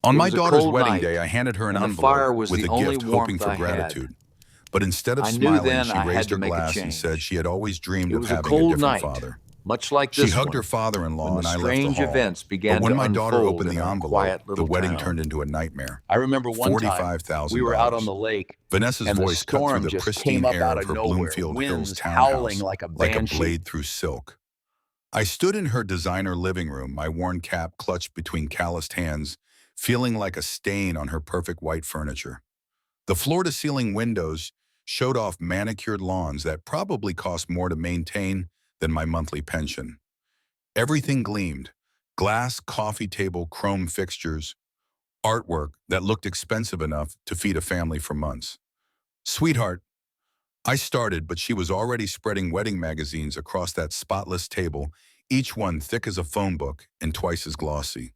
On It my was a daughter's cold wedding day, night, I handed her an and the envelope fire was with the a only gift, hoping warmth for I had. gratitude. But instead of I knew smiling, then she I had raised to her make a glass and said change. she had always dreamed It of was a having a cold different night, father. much like She this hugged her one, when father-in-law the and I left the strange hall. events But began when to my daughter unfold opened in the our envelope, quiet the little wedding turned town. into a nightmare. I remember one time we were out on $45,000. the lake, Vanessa's and the voice cut through storm the just came pristine up air out of of her nowhere, Bloomfield Hills winds howling townhouse like a like a banshee. blade through silk. I stood in her designer living room, my worn cap clutched between calloused hands, feeling like a stain on her perfect white furniture. The floor-to-ceiling windows showed off manicured lawns that probably cost more to maintain than my monthly pension. Everything gleamed: glass, coffee table, chrome fixtures, artwork that looked expensive enough to feed a family for months. "Sweetheart," I started, but she was already spreading wedding magazines across that spotless table, each one thick as a phone book and twice as glossy.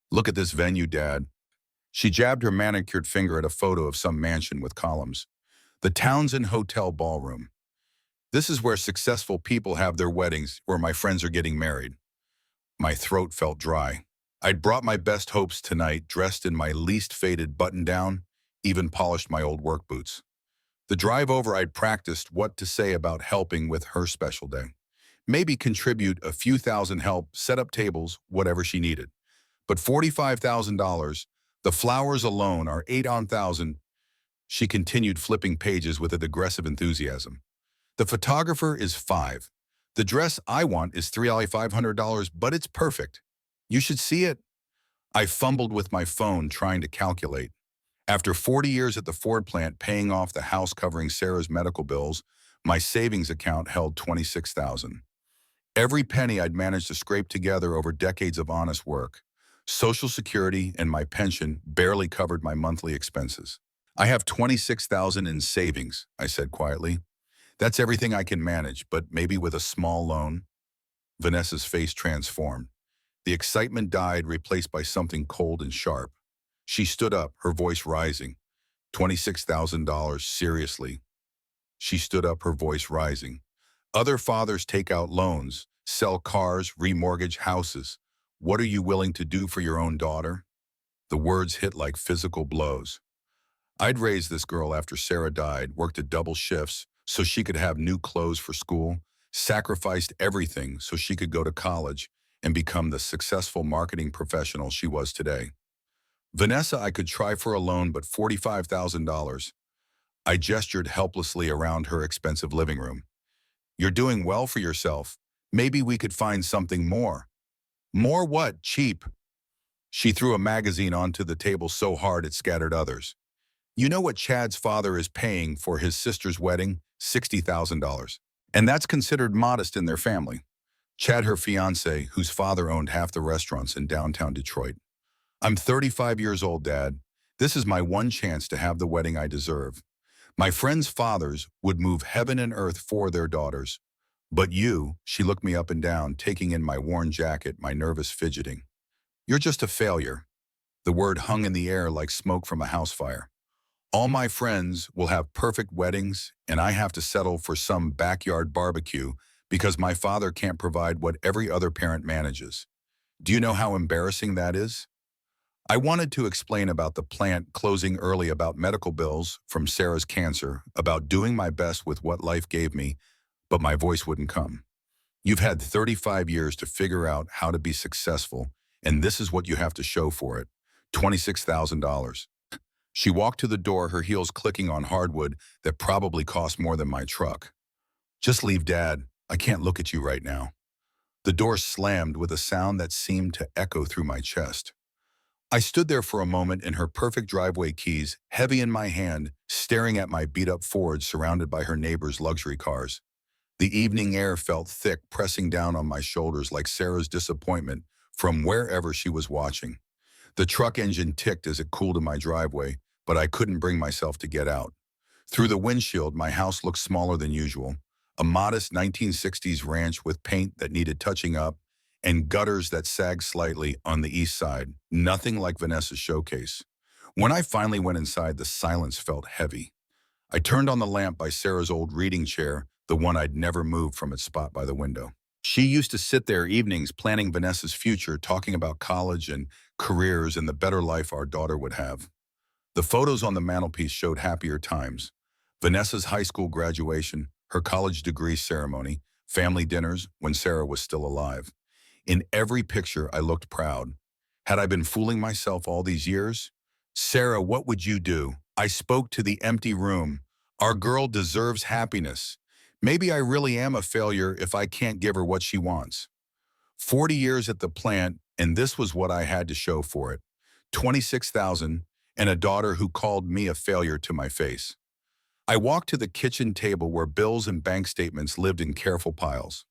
"Look at this venue, Dad." She jabbed her manicured finger at a photo of some mansion with columns. "The Townsend Hotel Ballroom. This is where successful people have their weddings, where my friends are getting married." My throat felt dry. I'd brought my best hopes tonight, dressed in my least faded button-down, even polished my old work boots. The drive over, I'd practiced what to say about helping with her special day. Maybe contribute a few thousand, help set up tables, whatever she needed. But $45,000, the flowers alone are 8,000. She continued, flipping pages with a aggressive enthusiasm. "The photographer is 5. The dress I want is $3,500, but it's perfect. You should see it." I fumbled with my phone, trying to calculate. After 40 years at the Ford plant paying off the house covering Sarah's medical bills, my savings account held 26,000. Every penny I'd managed to scrape together over decades of honest work. Social Security and my pension barely covered my monthly expenses. "I have 26,000 in savings," I said quietly. "That's everything I can manage, but maybe with a small loan." Vanessa's face transformed. The excitement died, replaced by something cold and sharp. She stood up, her voice rising. $26,000, seriously. She stood up, her voice rising. "Other fathers take out loans, sell cars, remortgage houses. What are you willing to do for your own daughter?" The words hit like physical blows. I'd raised this girl after Sarah died, worked at double shifts so she could have new clothes for school, sacrificed everything so she could go to college and become the successful marketing professional she was today. "Vanessa, I could try for a loan, but $45,000. I gestured helplessly around her expensive living room. "You're doing well for yourself. Maybe we could find something more." "More what? Cheap." She threw a magazine onto the table so hard it scattered others. "You know what Chad's father is paying for his sister's wedding? $60,000. And that's considered modest in their family." Chad, her fiance, whose father owned half the restaurants in downtown Detroit. "I'm 35 years old, Dad. This is my one chance to have the wedding I deserve. My friends' fathers would move heaven and earth for their daughters. But you," she looked me up and down, taking in my worn jacket, my nervous fidgeting. "You're just a failure." The word hung in the air like smoke from a house fire. "All my friends will have perfect weddings, and I have to settle for some backyard barbecue because my father can't provide what every other parent manages. Do you know how embarrassing that is?" I wanted to explain about the plant closing early, about medical bills from Sarah's cancer, about doing my best with what life gave me, but my voice wouldn't come. "You've had 35 years to figure out how to be successful, and this is what you have to show for it. $26,000. She walked to the door, her heels clicking on hardwood that probably cost more than my truck. "Just leave, Dad. I can't look at you right now." The door slammed with a sound that seemed to echo through my chest. I stood there for a moment in her perfect driveway keys, heavy in my hand, staring at my beat-up Ford surrounded by her neighbors' luxury cars. The evening air felt thick, pressing down on my shoulders like Sarah's disappointment from wherever she was watching. The truck engine ticked as it cooled in my driveway, but I couldn't bring myself to get out. Through the windshield, my house looked smaller than usual. A modest 1960s ranch with paint that needed touching up and gutters that sagged slightly on the east side. Nothing like Vanessa's showcase. When I finally went inside, the silence felt heavy. I turned on the lamp by Sarah's old reading chair, the one I'd never moved from its spot by the window. She used to sit there evenings planning Vanessa's future, talking about college and careers, and the better life our daughter would have. The photos on the mantelpiece showed happier times. Vanessa's high school graduation, her college degree ceremony, family dinners when Sarah was still alive. In every picture, I looked proud. Had I been fooling myself all these years? Sarah, what would you do? I spoke to the empty room. Our girl deserves happiness. Maybe I really am a failure if I can't give her what she wants. 40 years at the plant, and this was what I had to show for it. 26,000 and a daughter who called me a failure to my face. I walked to the kitchen table where bills and bank statements lived in careful piles.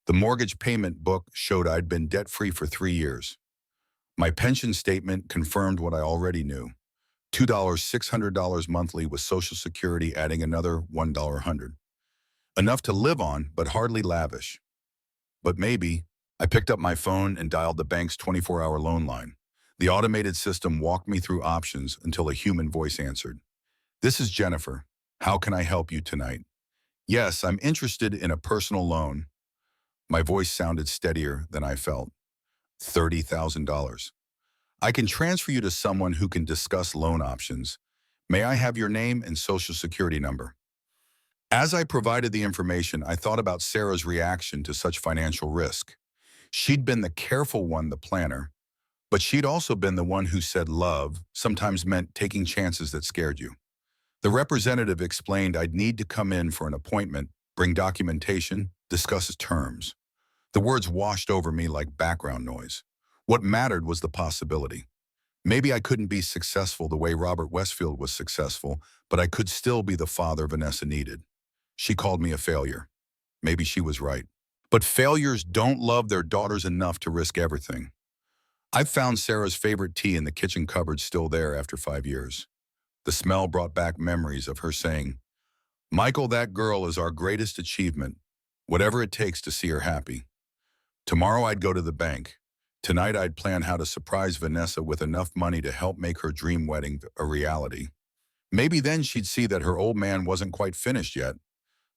The mortgage payment book showed I'd been debt-free for 3 years. My pension statement confirmed what I already knew. $600 monthly with Social Security adding another $100. Enough to live on, but hardly lavish. But maybe, I picked up my phone and dialed the bank's 24-hour loan line. The automated system walked me through options until a human voice answered. This is Jennifer. How can I help you tonight? Yes, I'm interested in a personal loan. My voice sounded steadier than I felt. $30,000. I can transfer you to someone who can discuss loan options. May I have your name and social security number? As I provided the information, I thought about Sarah's reaction to such financial risk. She'd been the careful one, the planner, but she'd also been the one who said love sometimes meant taking chances that scared you. The representative explained I'd need to come in for an appointment, bring documentation, discuss terms. The words washed over me like background noise. What mattered was the possibility. Maybe I couldn't be successful the way Robert Westfield was successful, but I could still be the father Vanessa needed. She called me a failure. Maybe she was right. But failures don't love their daughters enough to risk everything. I've found Sarah's favorite tea in the kitchen cupboard still there after 5 years. The smell brought back memories of her saying, "Michael, that girl is our greatest achievement, whatever it takes to see her happy." Tomorrow I'd go to the bank. Tonight I'd plan how to surprise Vanessa with enough money to help make her dream wedding a reality. Maybe then she'd see that her old man wasn't quite finished yet.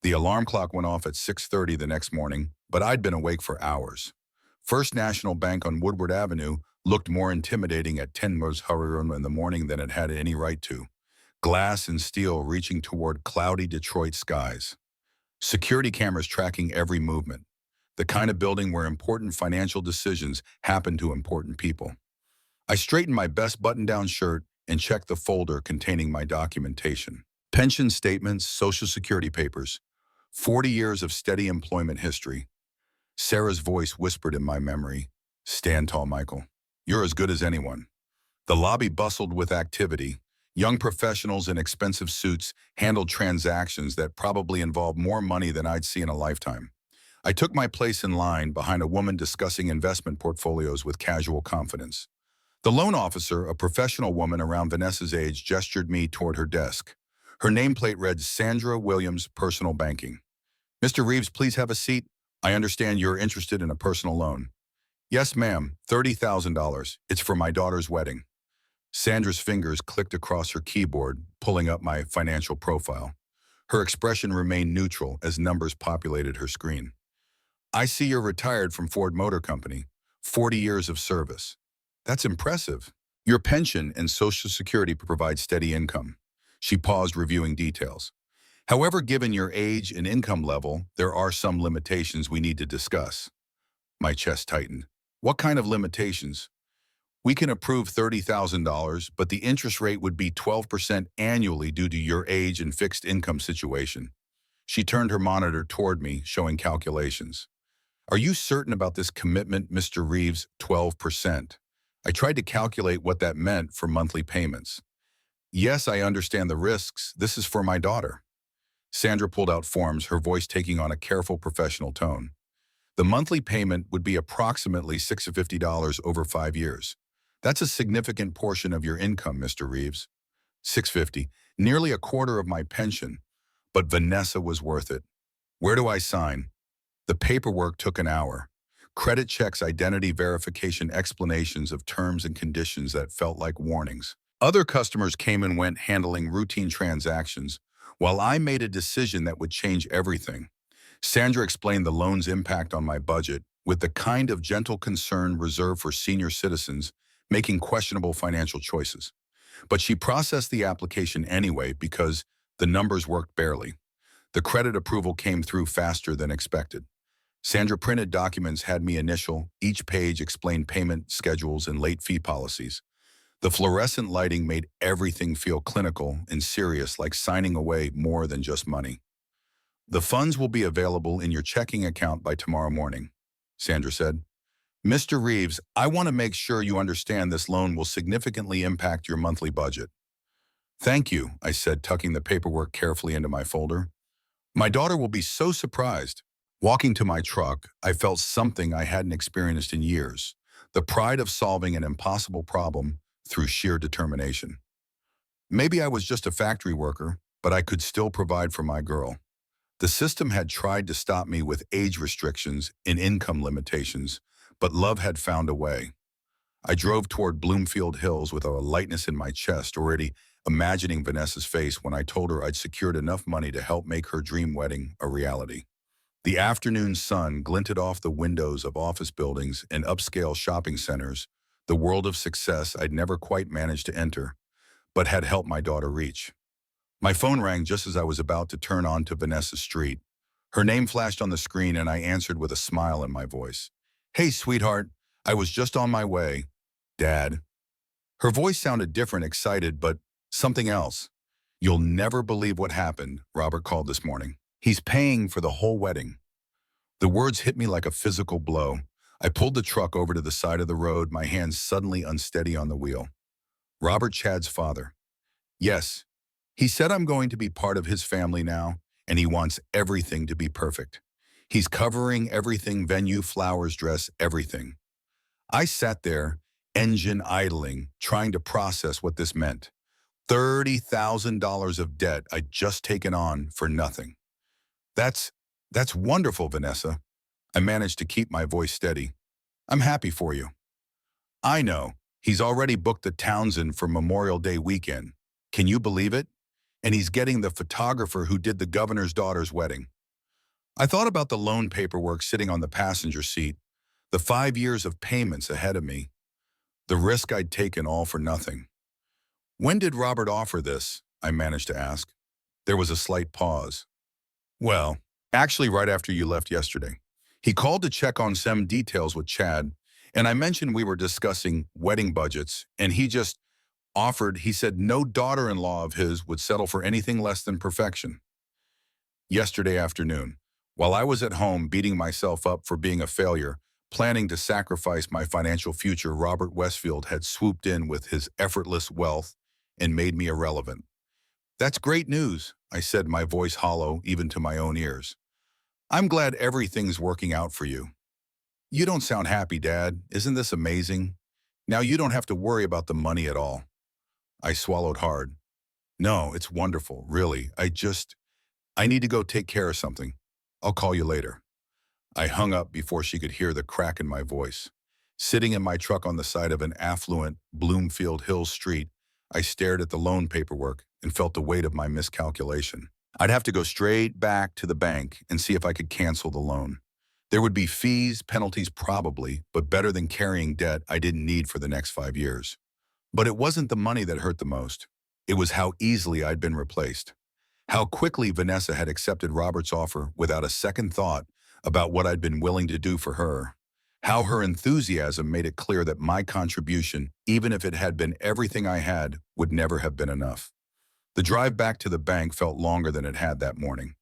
The alarm clock went off at 6:30 the next morning, but I'd been awake for hours. First National Bank on Woodward Avenue looked more intimidating at 10 in the morning than it had any right to. Glass and steel reaching toward cloudy Detroit skies. Security cameras tracking every movement. The kind of building where important financial decisions happen to important people. I straightened my best button-down shirt and checked the folder containing my documentation. Pension statements, Social Security papers. 40 years of steady employment history. Sarah's voice whispered in my memory, "Stand tall, Michael. You're as good as anyone." The lobby bustled with activity. Young professionals in expensive suits handled transactions that probably involved more money than I'd see in a lifetime. I took my place in line behind a woman discussing investment portfolios with casual confidence. The loan officer, a professional woman around Vanessa's age, gestured me toward her desk. Her nameplate read Sandra Williams, Personal Banking. "Mr. Reeves, please have a seat. I understand you're interested in a personal loan." "Yes, ma'am, $30,000. It's for my daughter's wedding." Sandra's fingers clicked across her keyboard, pulling up my financial profile. Her expression remained neutral as numbers populated her screen. "I see you're retired from Ford Motor Company. 40 years of service. That's impressive. Your pension and Social Security provide steady income." She paused, reviewing details. "However, given your age and income level, there are some limitations we need to discuss." My chest tightened. "What kind of limitations?" "We can approve $30,000, but the interest rate would be 12% annually due to your age and fixed income situation." She turned her monitor toward me, showing calculations. "Are you certain about this commitment, Mr. Reeves? 12%. I tried to calculate what that meant for monthly payments." "Yes, I understand the risks. This is for my daughter." Sandra pulled out forms, her voice taking on a careful professional tone. "The monthly payment would be approximately $650 over 5 years. That's a significant portion of your income, Mr. Reeves." $650, nearly a quarter of my pension. But Vanessa was worth it. "Where do I sign?" The paperwork took an hour. Credit checks, identity verification, explanations of terms and conditions that felt like warnings. Other customers came and went handling routine transactions, while I made a decision that would change everything. Sandra explained the loan's impact on my budget with the kind of gentle concern reserved for senior citizens, making questionable financial choices. But she processed the application anyway because the numbers worked barely. The credit approval came through faster than expected. Sandra printed documents had me initial, each page explained payment schedules and late fee policies. The fluorescent lighting made everything feel clinical and serious, like signing away more than just money. The funds will be available in your checking account by tomorrow morning, Sandra said. Mr. Reeves, I want to make sure you understand this loan will significantly impact your monthly budget. Thank you, I said, tucking the paperwork carefully into my folder. My daughter will be so surprised. Walking to my truck, I felt something I hadn't experienced in years, the pride of solving an impossible problem through sheer determination. Maybe I was just a factory worker, but I could still provide for my girl. The system had tried to stop me with age restrictions and income limitations, but love had found a way. I drove toward Bloomfield Hills with a lightness in my chest, already imagining Vanessa's face when I told her I'd secured enough money to help make her dream wedding a reality. The afternoon sun glinted off the windows of office buildings and upscale shopping centers, the world of success I'd never quite managed to enter, but had helped my daughter reach. My phone rang just as I was about to turn onto Vanessa Street. Her name flashed on the screen and I answered with a smile in my voice. Hey, sweetheart, I was just on my way. Dad. Her voice sounded different, excited, but something else. You'll never believe what happened, Robert called this morning. He's paying for the whole wedding. The words hit me like a physical blow. I pulled the truck over to the side of the road, my hands suddenly unsteady on the wheel. Robert, Chad's father. Yes. He said I'm going to be part of his family now, and he wants everything to be perfect. He's covering everything, venue, flowers, dress, everything. I sat there, engine idling, trying to process what this meant. $30,000 of debt I'd just taken on for nothing. That's wonderful, Vanessa. I managed to keep my voice steady. I'm happy for you. I know. He's already booked the Townsend for Memorial Day weekend. Can you believe it? And he's getting the photographer who did the governor's daughter's wedding. I thought about the loan paperwork sitting on the passenger seat, the 5 years of payments ahead of me, the risk I'd taken all for nothing. When did Robert offer this? I managed to ask. There was a slight pause. Well, actually right after you left yesterday. He called to check on some details with Chad, and I mentioned we were discussing wedding budgets, and he just offered. He said no daughter-in-law of his would settle for anything less than perfection. Yesterday afternoon, while I was at home beating myself up for being a failure, planning to sacrifice my financial future, Robert Westfield had swooped in with his effortless wealth and made me irrelevant. That's great news, I said, my voice hollow even to my own ears. I'm glad everything's working out for you. You don't sound happy, Dad. Isn't this amazing? Now you don't have to worry about the money at all. I swallowed hard. No, it's wonderful, really. I need to go take care of something. I'll call you later. I hung up before she could hear the crack in my voice. Sitting in my truck on the side of an affluent Bloomfield Hills street, I stared at the loan paperwork and felt the weight of my miscalculation. I'd have to go straight back to the bank and see if I could cancel the loan. There would be fees, penalties probably, but better than carrying debt I didn't need for the next 5 years. But it wasn't the money that hurt the most. It was how easily I'd been replaced. How quickly Vanessa had accepted Robert's offer without a second thought about what I'd been willing to do for her. How her enthusiasm made it clear that my contribution, even if it had been everything I had, would never have been enough. The drive back to the bank felt longer than it had that morning.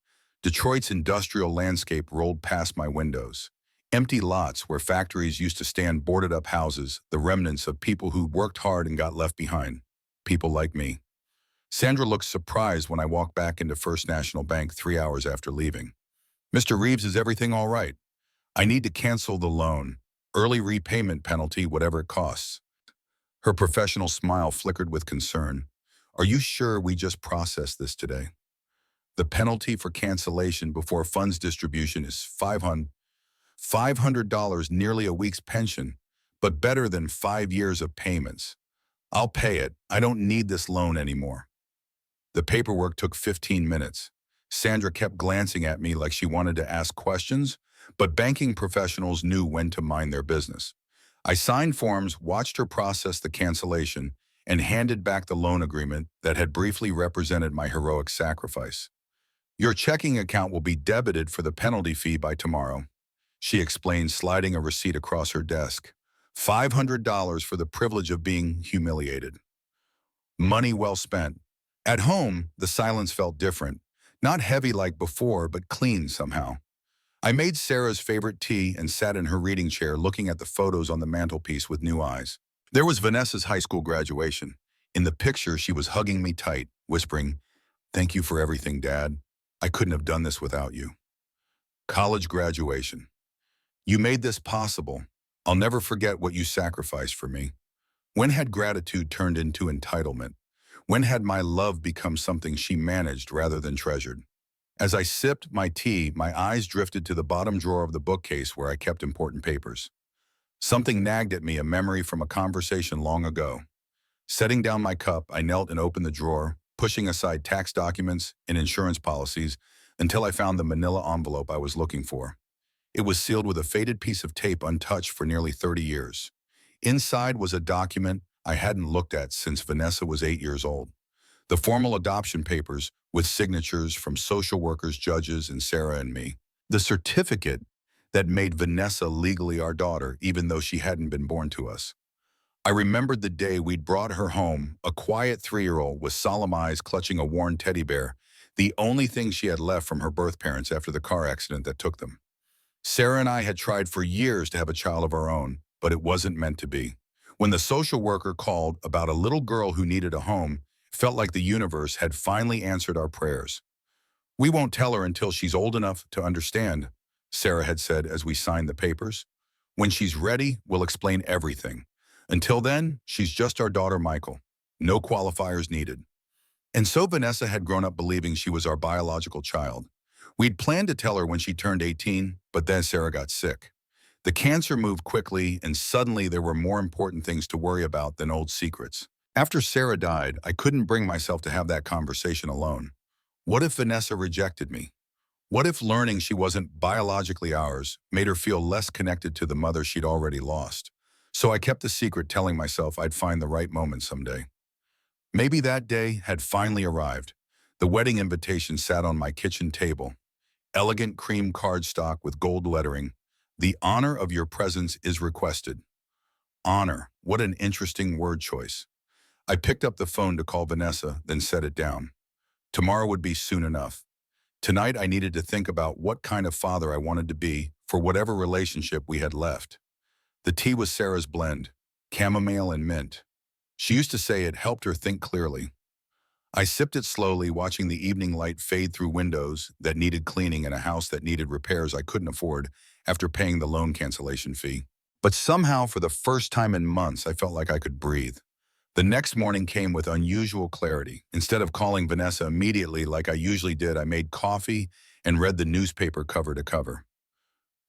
Detroit's industrial landscape rolled past my windows. Empty lots where factories used to stand, boarded-up houses, the remnants of people who worked hard and got left behind. People like me. Sandra looked surprised when I walked back into First National Bank 3 hours after leaving. Mr. Reeves, is everything all right? I need to cancel the loan. Early repayment penalty, whatever it costs. Her professional smile flickered with concern. Are you sure we just processed this today? The penalty for cancellation before funds distribution is $500, nearly a week's pension, but better than 5 years of payments. I'll pay it. I don't need this loan anymore. The paperwork took 15 minutes. Sandra kept glancing at me like she wanted to ask questions, but banking professionals knew when to mind their business. I signed forms, watched her process the cancellation, and handed back the loan agreement that had briefly represented my heroic sacrifice. Your checking account will be debited for the penalty fee by tomorrow, she explained, sliding a receipt across her desk. $500 for the privilege of being humiliated. Money well spent. At home, the silence felt different. Not heavy like before, but clean somehow. I made Sarah's favorite tea and sat in her reading chair looking at the photos on the mantelpiece with new eyes. There was Vanessa's high school graduation. In the picture, she was hugging me tight, whispering, "Thank you for everything, Dad. I couldn't have done this without you." College graduation. You made this possible. I'll never forget what you sacrificed for me. When had gratitude turned into entitlement? When had my love become something she managed rather than treasured? As I sipped my tea, my eyes drifted to the bottom drawer of the bookcase where I kept important papers. Something nagged at me, a memory from a conversation long ago. Setting down my cup, I knelt and opened the drawer, pushing aside tax documents and insurance policies until I found the manila envelope I was looking for. It was sealed with a faded piece of tape untouched for nearly 30 years. Inside was a document I hadn't looked at since Vanessa was 8 years old. The formal adoption papers with signatures from social workers, judges, and Sarah and me. The certificate that made Vanessa legally our daughter, even though she hadn't been born to us. I remembered the day we'd brought her home, a quiet 3-year-old with solemn eyes clutching a worn teddy bear, the only thing she had left from her birth parents after the car accident that took them. Sarah and I had tried for years to have a child of our own, but it wasn't meant to be. When the social worker called about a little girl who needed a home, it felt like the universe had finally answered our prayers. "We won't tell her until she's old enough to understand," Sarah had said as we signed the papers. "When she's ready, we'll explain everything. Until then, she's just our daughter Michael. No qualifiers needed." And so Vanessa had grown up believing she was our biological child. We'd planned to tell her when she turned 18, but then Sarah got sick. The cancer moved quickly, and suddenly there were more important things to worry about than old secrets. After Sarah died, I couldn't bring myself to have that conversation alone. What if Vanessa rejected me? What if learning she wasn't biologically ours made her feel less connected to the mother she'd already lost? So I kept the secret, telling myself I'd find the right moment someday. Maybe that day had finally arrived. The wedding invitation sat on my kitchen table. Elegant cream cardstock with gold lettering. "The honor of your presence is requested." Honor, what an interesting word choice. I picked up the phone to call Vanessa, then set it down. Tomorrow would be soon enough. Tonight I needed to think about what kind of father I wanted to be for whatever relationship we had left. The tea was Sarah's blend, chamomile and mint. She used to say it helped her think clearly. I sipped it slowly, watching the evening light fade through windows that needed cleaning in a house that needed repairs I couldn't afford after paying the loan cancellation fee. But somehow, for the first time in months, I felt like I could breathe. The next morning came with unusual clarity. Instead of calling Vanessa immediately like I usually did, I made coffee and read the newspaper cover to cover.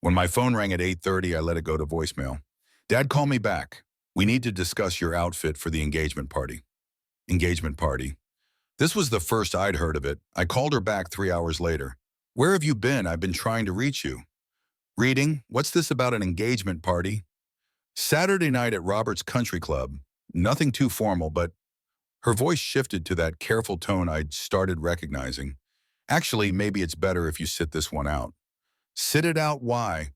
When my phone rang at 8:30, I let it go to voicemail. "Dad, call me back. We need to discuss your outfit for the engagement party." Engagement party. This was the first I'd heard of it. I called her back 3 hours later. "Where have you been? I've been trying to reach you." "Reading? What's this about an engagement party?" "Saturday night at Robert's Country Club. Nothing too formal, but..." Her voice shifted to that careful tone I'd started recognizing. "Actually, maybe it's better if you sit this one out." "Sit it out? Why?"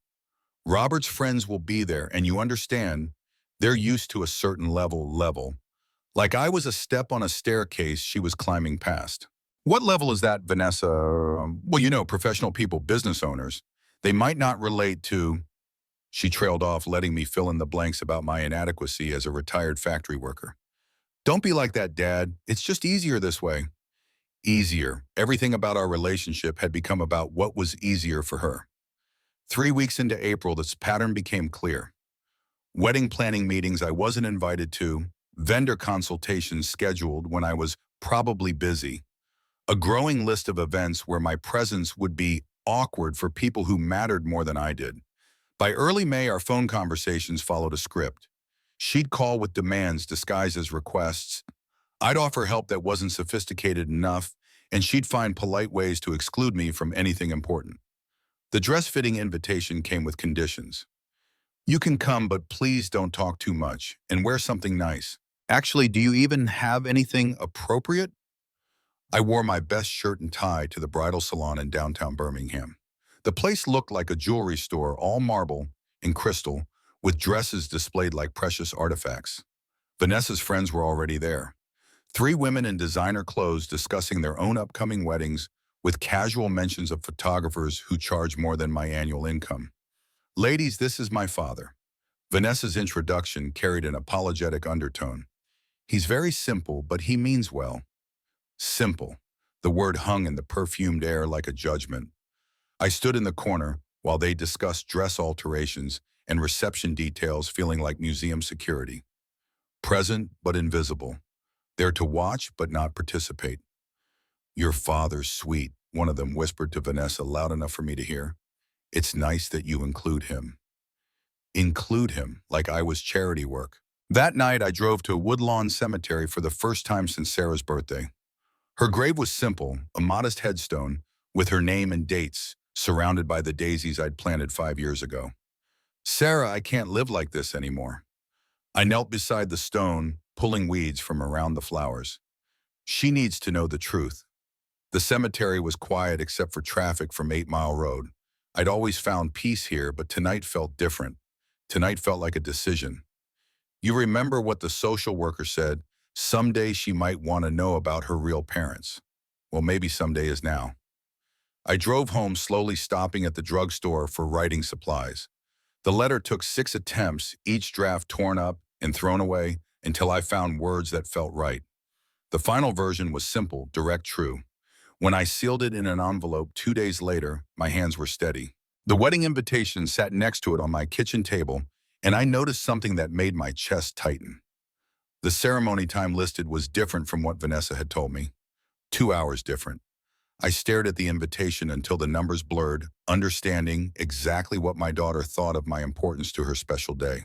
"Robert's friends will be there, and you understand, they're used to a certain level. Like I was a step on a staircase she was climbing past." "What level is that, Vanessa?" "Well, professional people, business owners. They might not relate to..." She trailed off, letting me fill in the blanks about my inadequacy as a retired factory worker. "Don't be like that, Dad. It's just easier this way." Easier. Everything about our relationship had become about what was easier for her. 3 weeks into April, this pattern became clear. Wedding planning meetings I wasn't invited to, vendor consultations scheduled when I was probably busy, a growing list of events where my presence would be awkward for people who mattered more than I did. By early May, our phone conversations followed a script. She'd call with demands disguised as requests. I'd offer help that wasn't sophisticated enough, and she'd find polite ways to exclude me from anything important. The dress-fitting invitation came with conditions. You can come, but please don't talk too much and wear something nice. Actually, do you even have anything appropriate? I wore my best shirt and tie to the bridal salon in downtown Birmingham. The place looked like a jewelry store, all marble and crystal, with dresses displayed like precious artifacts. Vanessa's friends were already there. Three women in designer clothes discussing their own upcoming weddings with casual mentions of photographers who charge more than my annual income. Ladies, this is my father. Vanessa's introduction carried an apologetic undertone. He's very simple, but he means well. Simple. The word hung in the perfumed air like a judgment. I stood in the corner while they discussed dress alterations and reception details, feeling like museum security. Present but invisible. There to watch but not participate. Your father's sweet, one of them whispered to Vanessa loud enough for me to hear. It's nice that you include him. Include him, like I was charity work. That night, I drove to a Woodlawn cemetery for the first time since Sarah's birthday. Her grave was simple, a modest headstone, with her name and dates, surrounded by the daisies I'd planted 5 years ago. Sarah, I can't live like this anymore. I knelt beside the stone, pulling weeds from around the flowers. She needs to know the truth. The cemetery was quiet except for traffic from 8 Mile Road. I'd always found peace here, but tonight felt different. Tonight felt like a decision. You remember what the social worker said? Someday she might want to know about her real parents. Well, maybe someday is now. I drove home, slowly stopping at the drugstore for writing supplies. The letter took 6 attempts, each draft torn up and thrown away until I found words that felt right. The final version was simple, direct, true. When I sealed it in an envelope 2 days later, my hands were steady. The wedding invitation sat next to it on my kitchen table, and I noticed something that made my chest tighten. The ceremony time listed was different from what Vanessa had told me. 2 hours different. I stared at the invitation until the numbers blurred, understanding exactly what my daughter thought of my importance to her special day.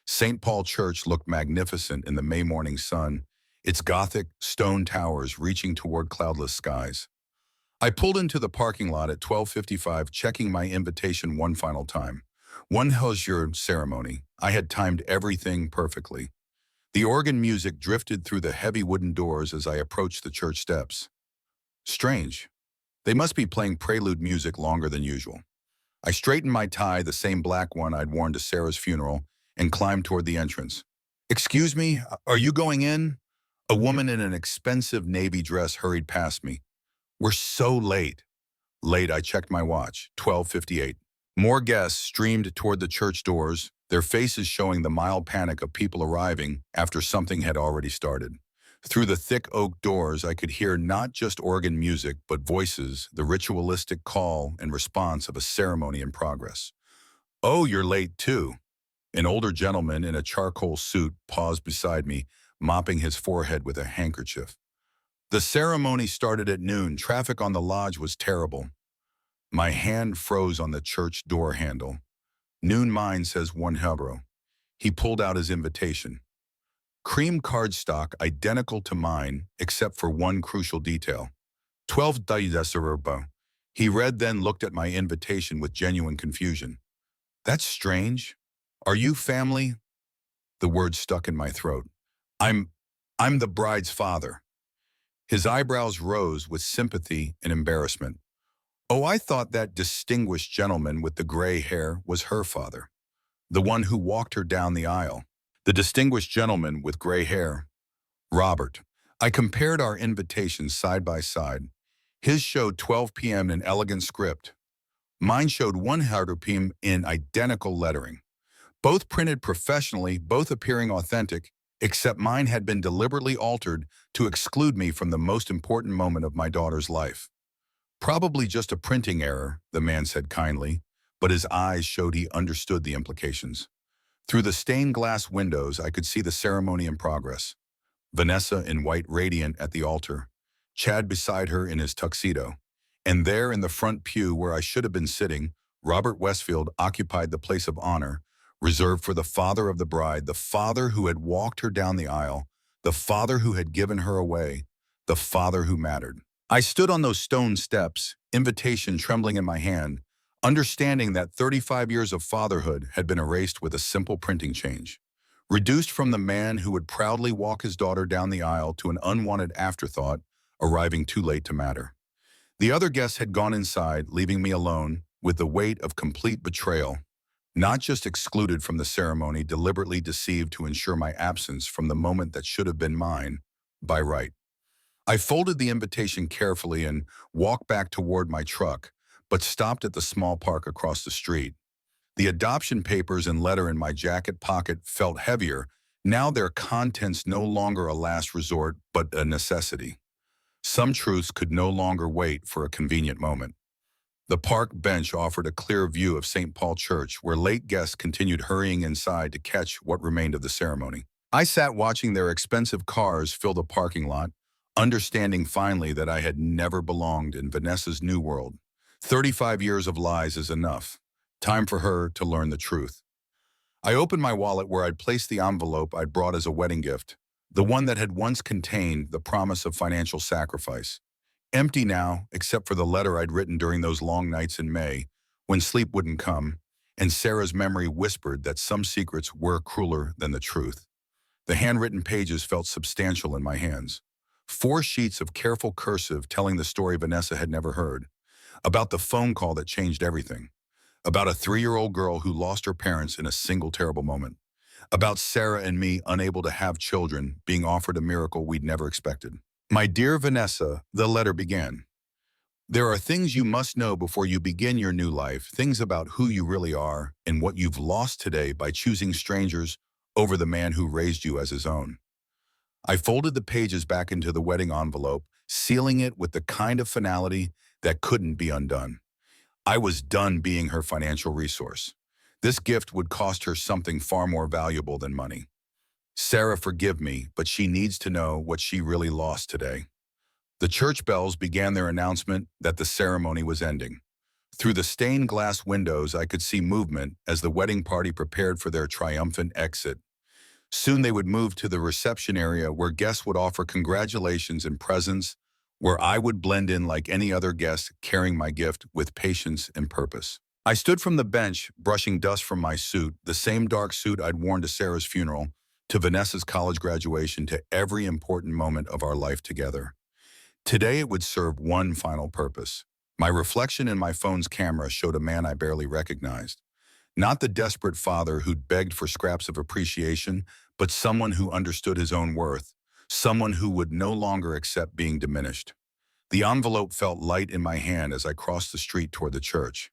St. Paul Church looked magnificent in the May morning sun, its Gothic stone towers reaching toward cloudless skies. I pulled into the parking lot at 12:55, checking my invitation one final time. One how's your ceremony? I had timed everything perfectly. The organ music drifted through the heavy wooden doors as I approached the church steps. Strange. They must be playing prelude music longer than usual. I straightened my tie, the same black one I'd worn to Sarah's funeral, and climbed toward the entrance. Excuse me, are you going in? A woman in an expensive navy dress hurried past me. We're so late. Late, I checked my watch, 12:58. More guests streamed toward the church doors, their faces showing the mild panic of people arriving after something had already started. Through the thick oak doors, I could hear not just organ music, but voices, the ritualistic call and response of a ceremony in progress. Oh, you're late too. An older gentleman in a charcoal suit paused beside me, mopping his forehead with a handkerchief. The ceremony started at noon. Traffic on the lodge was terrible. My hand froze on the church door handle. Noon mine says 1 euro. He pulled out his invitation. Cream cardstock identical to mine, except for one crucial detail. 12 €. He read, then looked at my invitation with genuine confusion. That's strange. Are you family? The word stuck in my throat. I'm the bride's father. His eyebrows rose with sympathy and embarrassment. Oh, I thought that distinguished gentleman with the gray hair was her father, the one who walked her down the aisle. The distinguished gentleman with gray hair, Robert. I compared our invitations side by side. His showed 12 p.m. in elegant script. Mine showed 1 p.m. in identical lettering. Both printed professionally, both appearing authentic, except mine had been deliberately altered to exclude me from the most important moment of my daughter's life. Probably just a printing error, the man said kindly, but his eyes showed he understood the implications. Through the stained glass windows, I could see the ceremony in progress. Vanessa in white radiant at the altar, Chad beside her in his tuxedo, and there in the front pew where I should have been sitting, Robert Westfield occupied the place of honor, reserved for the father of the bride, the father who had walked her down the aisle, the father who had given her away, the father who mattered. I stood on those stone steps, invitation trembling in my hand, understanding that 35 years of fatherhood had been erased with a simple printing change. Reduced from the man who would proudly walk his daughter down the aisle to an unwanted afterthought, arriving too late to matter. The other guests had gone inside, leaving me alone with the weight of complete betrayal, not just excluded from the ceremony, deliberately deceived to ensure my absence from the moment that should have been mine by right. I folded the invitation carefully and walked back toward my truck, but stopped at the small park across the street. The adoption papers and letter in my jacket pocket felt heavier, now their contents no longer a last resort but a necessity. Some truths could no longer wait for a convenient moment. The park bench offered a clear view of St. Paul Church, where late guests continued hurrying inside to catch what remained of the ceremony. I sat watching their expensive cars fill the parking lot, understanding finally that I had never belonged in Vanessa's new world. 35 years of lies is enough. Time for her to learn the truth. I opened my wallet where I'd placed the envelope I'd brought as a wedding gift, the one that had once contained the promise of financial sacrifice. Empty now, except for the letter I'd written during those long nights in May, when sleep wouldn't come, and Sarah's memory whispered that some secrets were crueler than the truth. The handwritten pages felt substantial in my hands. 4 sheets of careful cursive telling the story Vanessa had never heard, about the phone call that changed everything, about a 3-year-old girl who lost her parents in a single terrible moment, about Sarah and me unable to have children, being offered a miracle we'd never expected. My dear Vanessa, the letter began. There are things you must know before you begin your new life, things about who you really are and what you've lost today by choosing strangers over the man who raised you as his own. I folded the pages back into the wedding envelope, sealing it with the kind of finality that couldn't be undone. I was done being her financial resource. This gift would cost her something far more valuable than money. Sarah, forgive me, but she needs to know what she really lost today. The church bells began their announcement that the ceremony was ending. Through the stained glass windows, I could see movement as the wedding party prepared for their triumphant exit. Soon they would move to the reception area where guests would offer congratulations and presents, where I would blend in like any other guest, carrying my gift with patience and purpose. I stood from the bench, brushing dust from my suit, the same dark suit I'd worn to Sarah's funeral, to Vanessa's college graduation, to every important moment of our life together. Today it would serve one final purpose. My reflection in my phone's camera showed a man I barely recognized. Not the desperate father who'd begged for scraps of appreciation, but someone who understood his own worth, someone who would no longer accept being diminished. The envelope felt light in my hand as I crossed the street toward the church.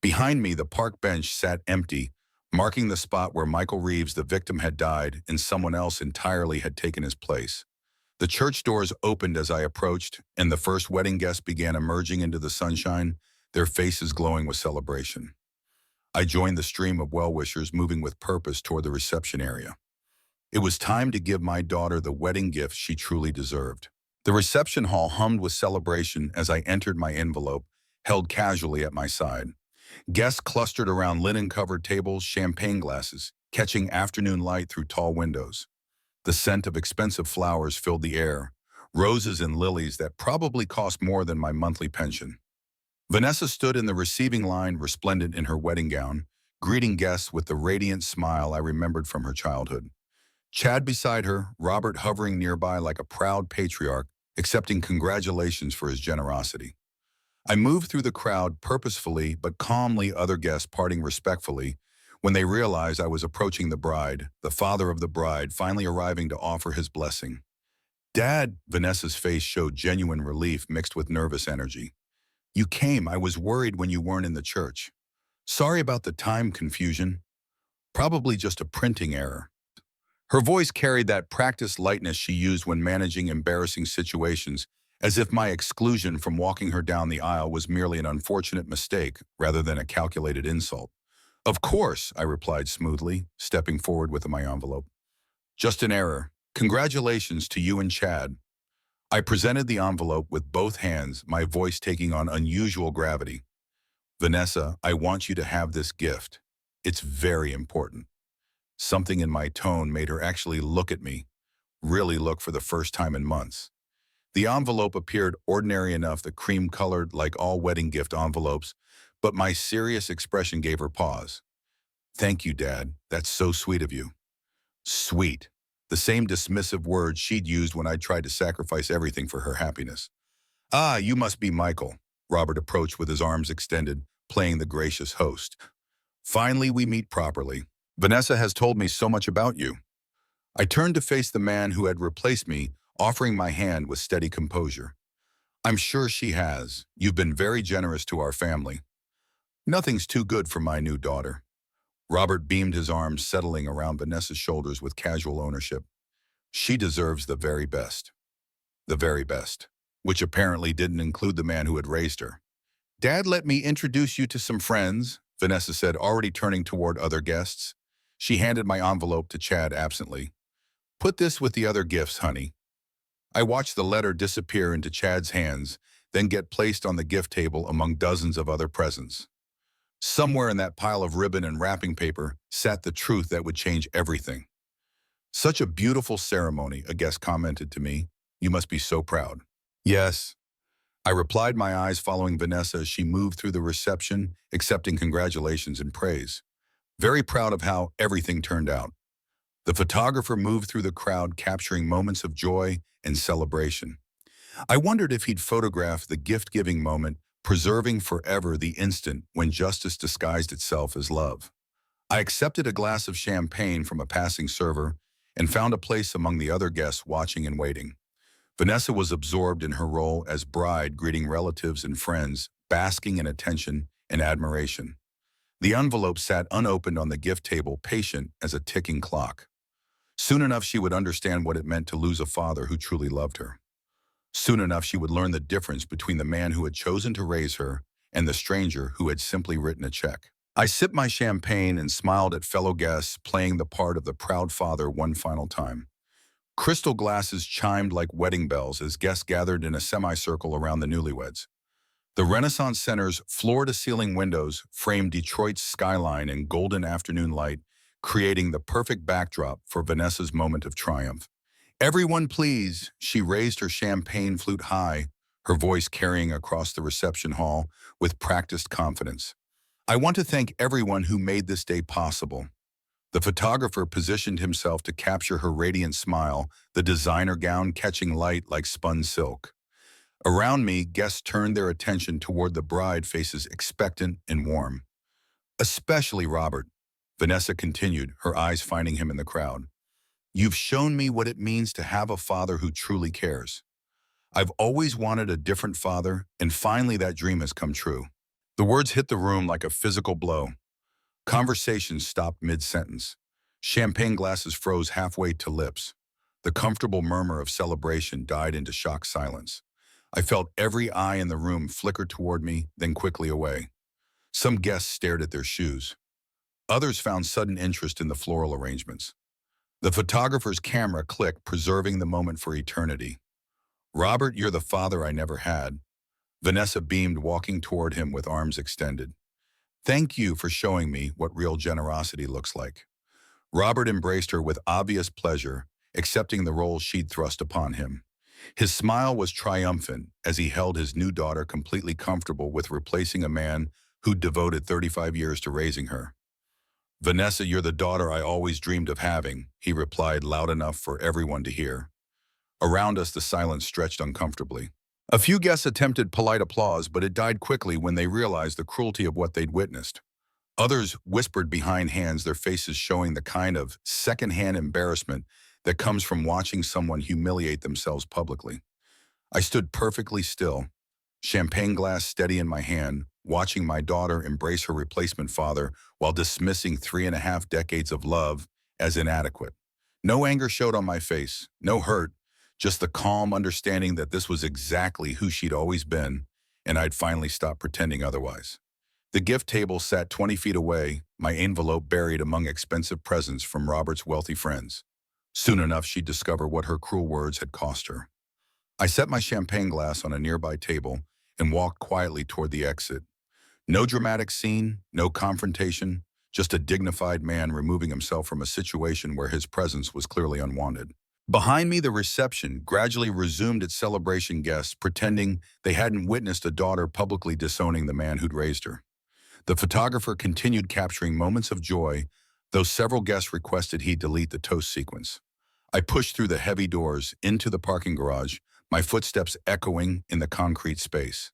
Behind me, the park bench sat empty, marking the spot where Michael Reeves, the victim, had died and someone else entirely had taken his place. The church doors opened as I approached, and the first wedding guests began emerging into the sunshine, their faces glowing with celebration. I joined the stream of well-wishers moving with purpose toward the reception area. It was time to give my daughter the wedding gift she truly deserved. The reception hall hummed with celebration as I entered, my envelope held casually at my side. Guests clustered around linen-covered tables, champagne glasses, catching afternoon light through tall windows. The scent of expensive flowers filled the air, roses and lilies that probably cost more than my monthly pension. Vanessa stood in the receiving line, resplendent in her wedding gown, greeting guests with the radiant smile I remembered from her childhood. Chad beside her, Robert hovering nearby like a proud patriarch, accepting congratulations for his generosity. I moved through the crowd purposefully but calmly, other guests parting respectfully when they realized I was approaching the bride, the father of the bride finally arriving to offer his blessing. Dad, Vanessa's face showed genuine relief mixed with nervous energy. You came. I was worried when you weren't in the church. Sorry about the time confusion. Probably just a printing error. Her voice carried that practiced lightness she used when managing embarrassing situations, as if my exclusion from walking her down the aisle was merely an unfortunate mistake rather than a calculated insult. Of course, I replied smoothly, stepping forward with my envelope. Just an error. Congratulations to you and Chad. I presented the envelope with both hands, my voice taking on unusual gravity. Vanessa, I want you to have this gift. It's very important. Something in my tone made her actually look at me, really look for the first time in months. The envelope appeared ordinary enough, the cream-colored like all wedding gift envelopes, but my serious expression gave her pause. Thank you, Dad. That's so sweet of you. Sweet. The same dismissive words she'd used when I tried to sacrifice everything for her happiness. Ah, you must be Michael. Robert approached with his arms extended, playing the gracious host. Finally, we meet properly. Vanessa has told me so much about you. I turned to face the man who had replaced me, offering my hand with steady composure. I'm sure she has. You've been very generous to our family. Nothing's too good for my new daughter. Robert beamed his arms, settling around Vanessa's shoulders with casual ownership. She deserves the very best. The very best. Which apparently didn't include the man who had raised her. Dad, let me introduce you to some friends, Vanessa said, already turning toward other guests. She handed my envelope to Chad absently. Put this with the other gifts, honey. I watched the letter disappear into Chad's hands, then get placed on the gift table among dozens of other presents. Somewhere in that pile of ribbon and wrapping paper sat the truth that would change everything. Such a beautiful ceremony, a guest commented to me. You must be so proud. Yes. I replied, my eyes following Vanessa as she moved through the reception, accepting congratulations and praise. Very proud of how everything turned out. The photographer moved through the crowd, capturing moments of joy and celebration. I wondered if he'd photograph the gift-giving moment, preserving forever the instant when justice disguised itself as love. I accepted a glass of champagne from a passing server and found a place among the other guests watching and waiting. Vanessa was absorbed in her role as bride, greeting relatives and friends, basking in attention and admiration. The envelope sat unopened on the gift table, patient as a ticking clock. Soon enough, she would understand what it meant to lose a father who truly loved her. Soon enough, she would learn the difference between the man who had chosen to raise her and the stranger who had simply written a check. I sipped my champagne and smiled at fellow guests, playing the part of the proud father one final time. Crystal glasses chimed like wedding bells as guests gathered in a semicircle around the newlyweds. The Renaissance Center's floor-to-ceiling windows framed Detroit's skyline in golden afternoon light, creating the perfect backdrop for Vanessa's moment of triumph. Everyone please, she raised her champagne flute high, her voice carrying across the reception hall with practiced confidence. I want to thank everyone who made this day possible. The photographer positioned himself to capture her radiant smile, the designer gown catching light like spun silk. Around me, guests turned their attention toward the bride, faces expectant and warm. Especially Robert, Vanessa continued, her eyes finding him in the crowd. You've shown me what it means to have a father who truly cares. I've always wanted a different father, and finally that dream has come true. The words hit the room like a physical blow. Conversation stopped mid-sentence. Champagne glasses froze halfway to lips. The comfortable murmur of celebration died into shocked silence. I felt every eye in the room flicker toward me, then quickly away. Some guests stared at their shoes. Others found sudden interest in the floral arrangements. The photographer's camera clicked, preserving the moment for eternity. Robert, you're the father I never had. Vanessa beamed, walking toward him with arms extended. Thank you for showing me what real generosity looks like. Robert embraced her with obvious pleasure, accepting the role she'd thrust upon him. His smile was triumphant as he held his new daughter, completely comfortable with replacing a man who'd devoted 35 years to raising her. Vanessa, you're the daughter I always dreamed of having, he replied loud enough for everyone to hear. Around us, the silence stretched uncomfortably. A few guests attempted polite applause, but it died quickly when they realized the cruelty of what they'd witnessed. Others whispered behind hands, their faces showing the kind of secondhand embarrassment that comes from watching someone humiliate themselves publicly. I stood perfectly still, champagne glass steady in my hand, watching my daughter embrace her replacement father while dismissing 3.5 decades of love as inadequate. No anger showed on my face, no hurt, just the calm understanding that this was exactly who she'd always been, and I'd finally stopped pretending otherwise. The gift table sat 20 feet away, my envelope buried among expensive presents from Robert's wealthy friends. Soon enough, she'd discover what her cruel words had cost her. I set my champagne glass on a nearby table and walked quietly toward the exit. No dramatic scene, no confrontation, just a dignified man removing himself from a situation where his presence was clearly unwanted. Behind me, the reception gradually resumed its celebration, guests pretending they hadn't witnessed a daughter publicly disowning the man who'd raised her. The photographer continued capturing moments of joy, though several guests requested he delete the toast sequence. I pushed through the heavy doors into the parking garage, my footsteps echoing in the concrete space.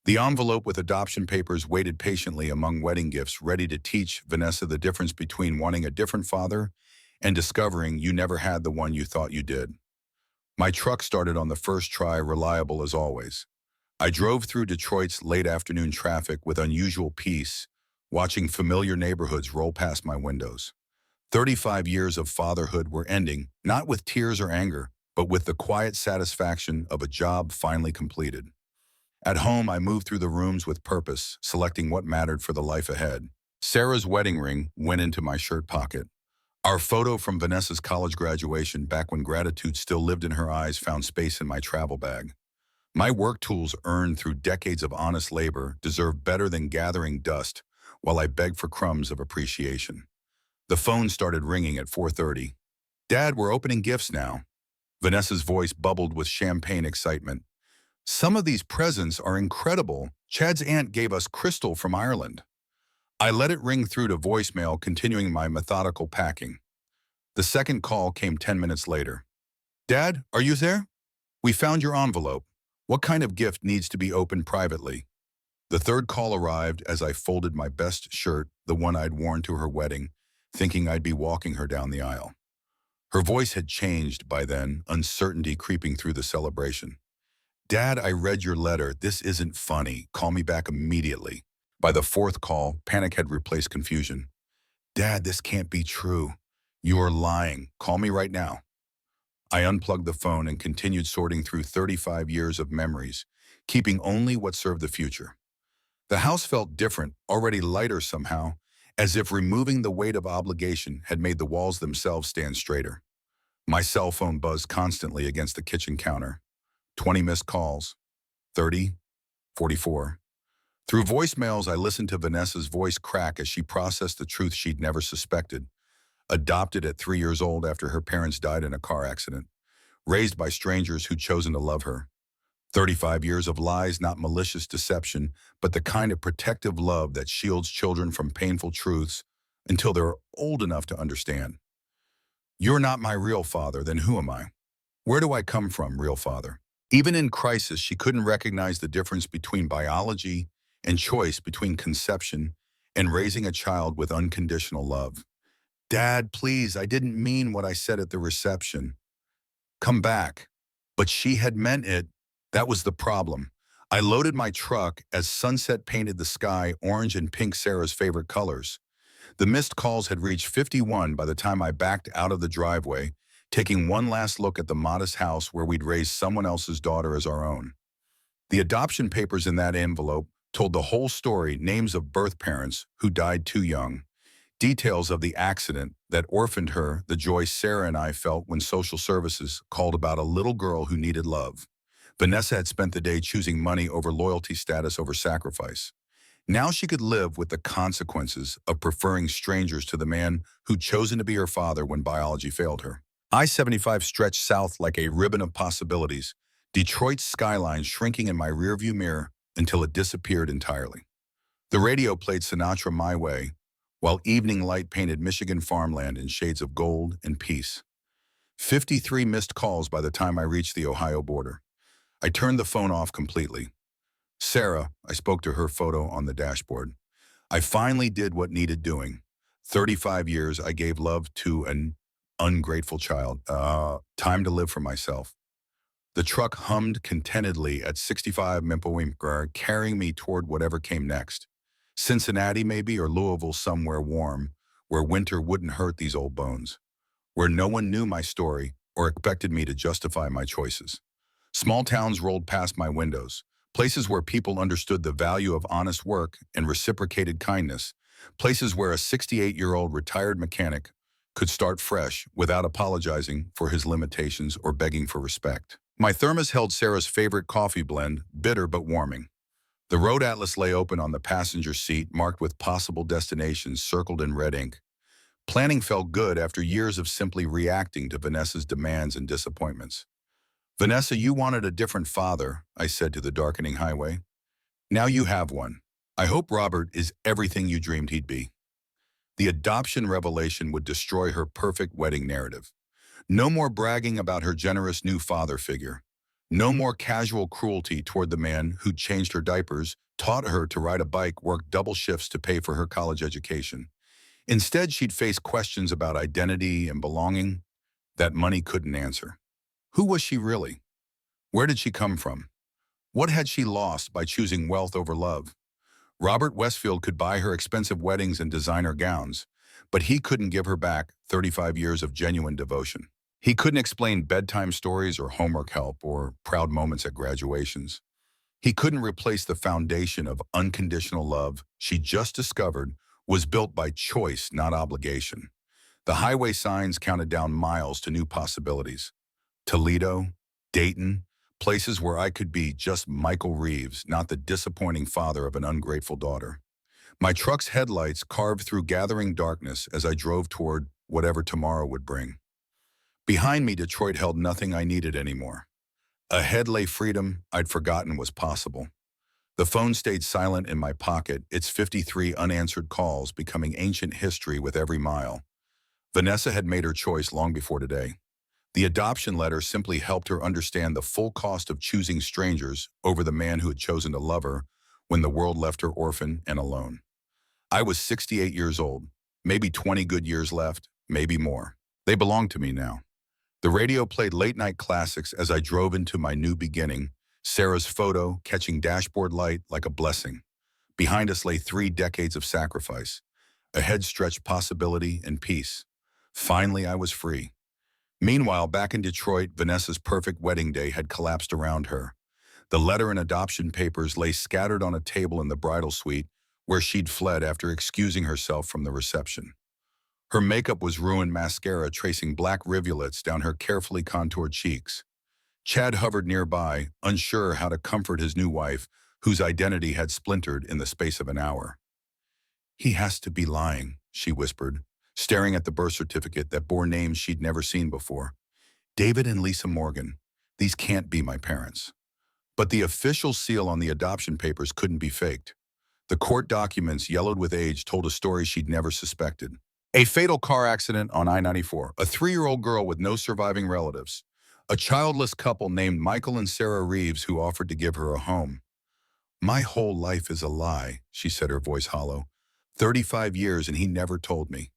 The envelope with adoption papers waited patiently among wedding gifts, ready to teach Vanessa the difference between wanting a different father and discovering you never had the one you thought you did. My truck started on the first try, reliable as always. I drove through Detroit's late afternoon traffic with unusual peace, watching familiar neighborhoods roll past my windows. 35 years of fatherhood were ending, not with tears or anger, but with the quiet satisfaction of a job finally completed. At home, I moved through the rooms with purpose, selecting what mattered for the life ahead. Sarah's wedding ring went into my shirt pocket. Our photo from Vanessa's college graduation, back when gratitude still lived in her eyes, found space in my travel bag. My work tools, earned through decades of honest labor, deserve better than gathering dust while I beg for crumbs of appreciation. The phone started ringing at 4:30. "Dad, we're opening gifts now." Vanessa's voice bubbled with champagne excitement. "Some of these presents are incredible. Chad's aunt gave us crystal from Ireland." I let it ring through to voicemail, continuing my methodical packing. The second call came 10 minutes later. "Dad, are you there? We found your envelope. What kind of gift needs to be opened privately?" The third call arrived as I folded my best shirt, the one I'd worn to her wedding, thinking I'd be walking her down the aisle. Her voice had changed by then, uncertainty creeping through the celebration. "Dad, I read your letter. This isn't funny. Call me back immediately." By the fourth call, panic had replaced confusion. "Dad, this can't be true. You are lying. Call me right now." I unplugged the phone and continued sorting through 35 years of memories, keeping only what served the future. The house felt different, already lighter somehow, as if removing the weight of obligation had made the walls themselves stand straighter. My cell phone buzzed constantly against the kitchen counter. 20 missed calls. 30. 44. Through voicemails, I listened to Vanessa's voice crack as she processed the truth she'd never suspected. Adopted at 3 years old after her parents died in a car accident. Raised by strangers who'd chosen to love her. 35 years of lies, not malicious deception, but the kind of protective love that shields children from painful truths until they're old enough to understand. "You're not my real father, then who am I? Where do I come from, real father?" Even in crisis, she couldn't recognize the difference between biology and choice, between conception and raising a child with unconditional love. "Dad, please, I didn't mean what I said at the reception. Come back." But she had meant it. That was the problem. I loaded my truck as sunset painted the sky orange and pink, Sarah's favorite colors. The missed calls had reached 51 by the time I backed out of the driveway, taking one last look at the modest house where we'd raised someone else's daughter as our own. The adoption papers in that envelope told the whole story, names of birth parents who died too young, details of the accident that orphaned her, the joy Sarah and I felt when social services called about a little girl who needed love. Vanessa had spent the day choosing money over loyalty, status over sacrifice. Now she could live with the consequences of preferring strangers to the man who'd chosen to be her father when biology failed her. I-75 stretched south like a ribbon of possibilities, Detroit's skyline shrinking in my rearview mirror until it disappeared entirely. The radio played Sinatra My Way, while evening light painted Michigan farmland in shades of gold and peace. 53 missed calls by the time I reached the Ohio border. I turned the phone off completely. "Sarah," I spoke to her photo on the dashboard. "I finally did what needed doing. 35 years I gave love to an ungrateful child. Time to live for myself." The truck hummed contentedly at 65 mph, carrying me toward whatever came next. Cincinnati maybe, or Louisville, somewhere warm, where winter wouldn't hurt these old bones. Where no one knew my story or expected me to justify my choices. Small towns rolled past my windows, places where people understood the value of honest work and reciprocated kindness, places where a 68-year-old retired mechanic could start fresh without apologizing for his limitations or begging for respect. My thermos held Sarah's favorite coffee blend, bitter but warming. The road atlas lay open on the passenger seat, marked with possible destinations circled in red ink. Planning felt good after years of simply reacting to Vanessa's demands and disappointments. "Vanessa, you wanted a different father," I said to the darkening highway. "Now you have one. I hope Robert is everything you dreamed he'd be. The adoption revelation would destroy her perfect wedding narrative. No more bragging about her generous new father figure. No more casual cruelty toward the man who'd changed her diapers, taught her to ride a bike, worked double shifts to pay for her college education. Instead, she'd face questions about identity and belonging that money couldn't answer. Who was she really? Where did she come from? What had she lost by choosing wealth over love? Robert Westfield could buy her expensive weddings and designer gowns, but he couldn't give her back 35 years of genuine devotion. He couldn't explain bedtime stories or homework help or proud moments at graduations. He couldn't replace the foundation of unconditional love she just discovered was built by choice, not obligation. The highway signs counted down miles to new possibilities. Toledo, Dayton, places where I could be just Michael Reeves, not the disappointing father of an ungrateful daughter. My truck's headlights carved through gathering darkness as I drove toward whatever tomorrow would bring. Behind me, Detroit held nothing I needed anymore. Ahead lay freedom I'd forgotten was possible. The phone stayed silent in my pocket, its 53 unanswered calls becoming ancient history with every mile. Vanessa had made her choice long before today. The adoption letter simply helped her understand the full cost of choosing strangers over the man who had chosen to love her when the world left her orphan and alone. I was 68 years old, maybe 20 good years left, maybe more. They belonged to me now. The radio played late-night classics as I drove into my new beginning, Sarah's photo catching dashboard light like a blessing. Behind us lay 3 decades of sacrifice. Ahead stretched possibility and peace. Finally, I was free. Meanwhile, back in Detroit, Vanessa's perfect wedding day had collapsed around her. The letter and adoption papers lay scattered on a table in the bridal suite where she'd fled after excusing herself from the reception. Her makeup was ruined mascara tracing black rivulets down her carefully contoured cheeks. Chad hovered nearby, unsure how to comfort his new wife, whose identity had splintered in the space of an hour. "He has to be lying," she whispered, staring at the birth certificate that bore names she'd never seen before. "David and Lisa Morgan. These can't be my parents." But the official seal on the adoption papers couldn't be faked. The court documents, yellowed with age, told a story she'd never suspected. A fatal car accident on I-94, a 3-year-old girl with no surviving relatives, a childless couple named Michael and Sarah Reeves who offered to give her a home. "My whole life is a lie," she said, her voice hollow. 35 years and he never told me."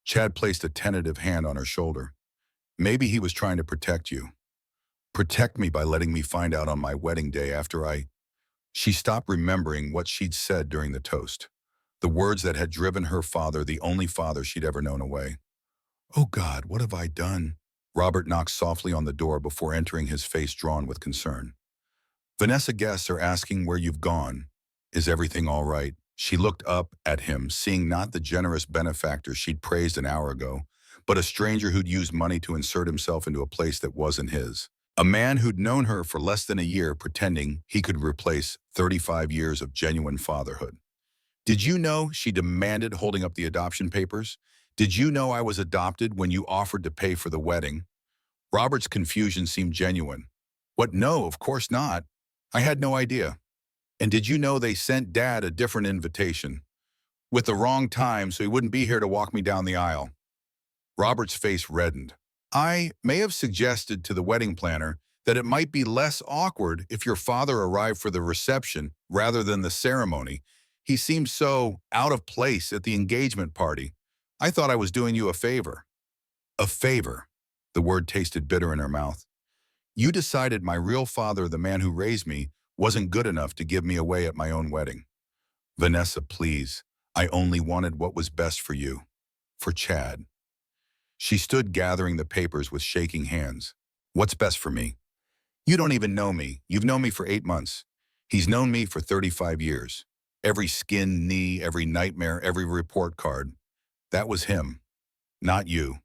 Chad placed a tentative hand on her shoulder. "Maybe he was trying to protect you. Protect me by letting me find out on my wedding day after I—" She stopped remembering what she'd said during the toast. The words that had driven her father, the only father she'd ever known, away. "Oh God, what have I done?" Robert knocked softly on the door before entering, his face drawn with concern. "Vanessa, guests are asking where you've gone. Is everything all right?" She looked up at him, seeing not the generous benefactor she'd praised an hour ago, but a stranger who'd used money to insert himself into a place that wasn't his. A man who'd known her for less than a year, pretending he could replace 35 years of genuine fatherhood. "Did you know?" she demanded, holding up the adoption papers. "Did you know I was adopted when you offered to pay for the wedding?" Robert's confusion seemed genuine. "What? No, of course not. I had no idea. And did you know they sent Dad a different invitation? With the wrong time, so he wouldn't be here to walk me down the aisle." Robert's face reddened. "I may have suggested to the wedding planner that it might be less awkward if your father arrived for the reception rather than the ceremony. He seemed so out of place at the engagement party. I thought I was doing you a favor." "A favor?" The word tasted bitter in her mouth. "You decided my real father, the man who raised me, wasn't good enough to give me away at my own wedding." "Vanessa, please. I only wanted what was best for you. For Chad." She stood gathering the papers with shaking hands. "What's best for me? You don't even know me. You've known me for 8 months. He's known me for 35 years. Every skinned knee, every nightmare, every report card. That was him, not you."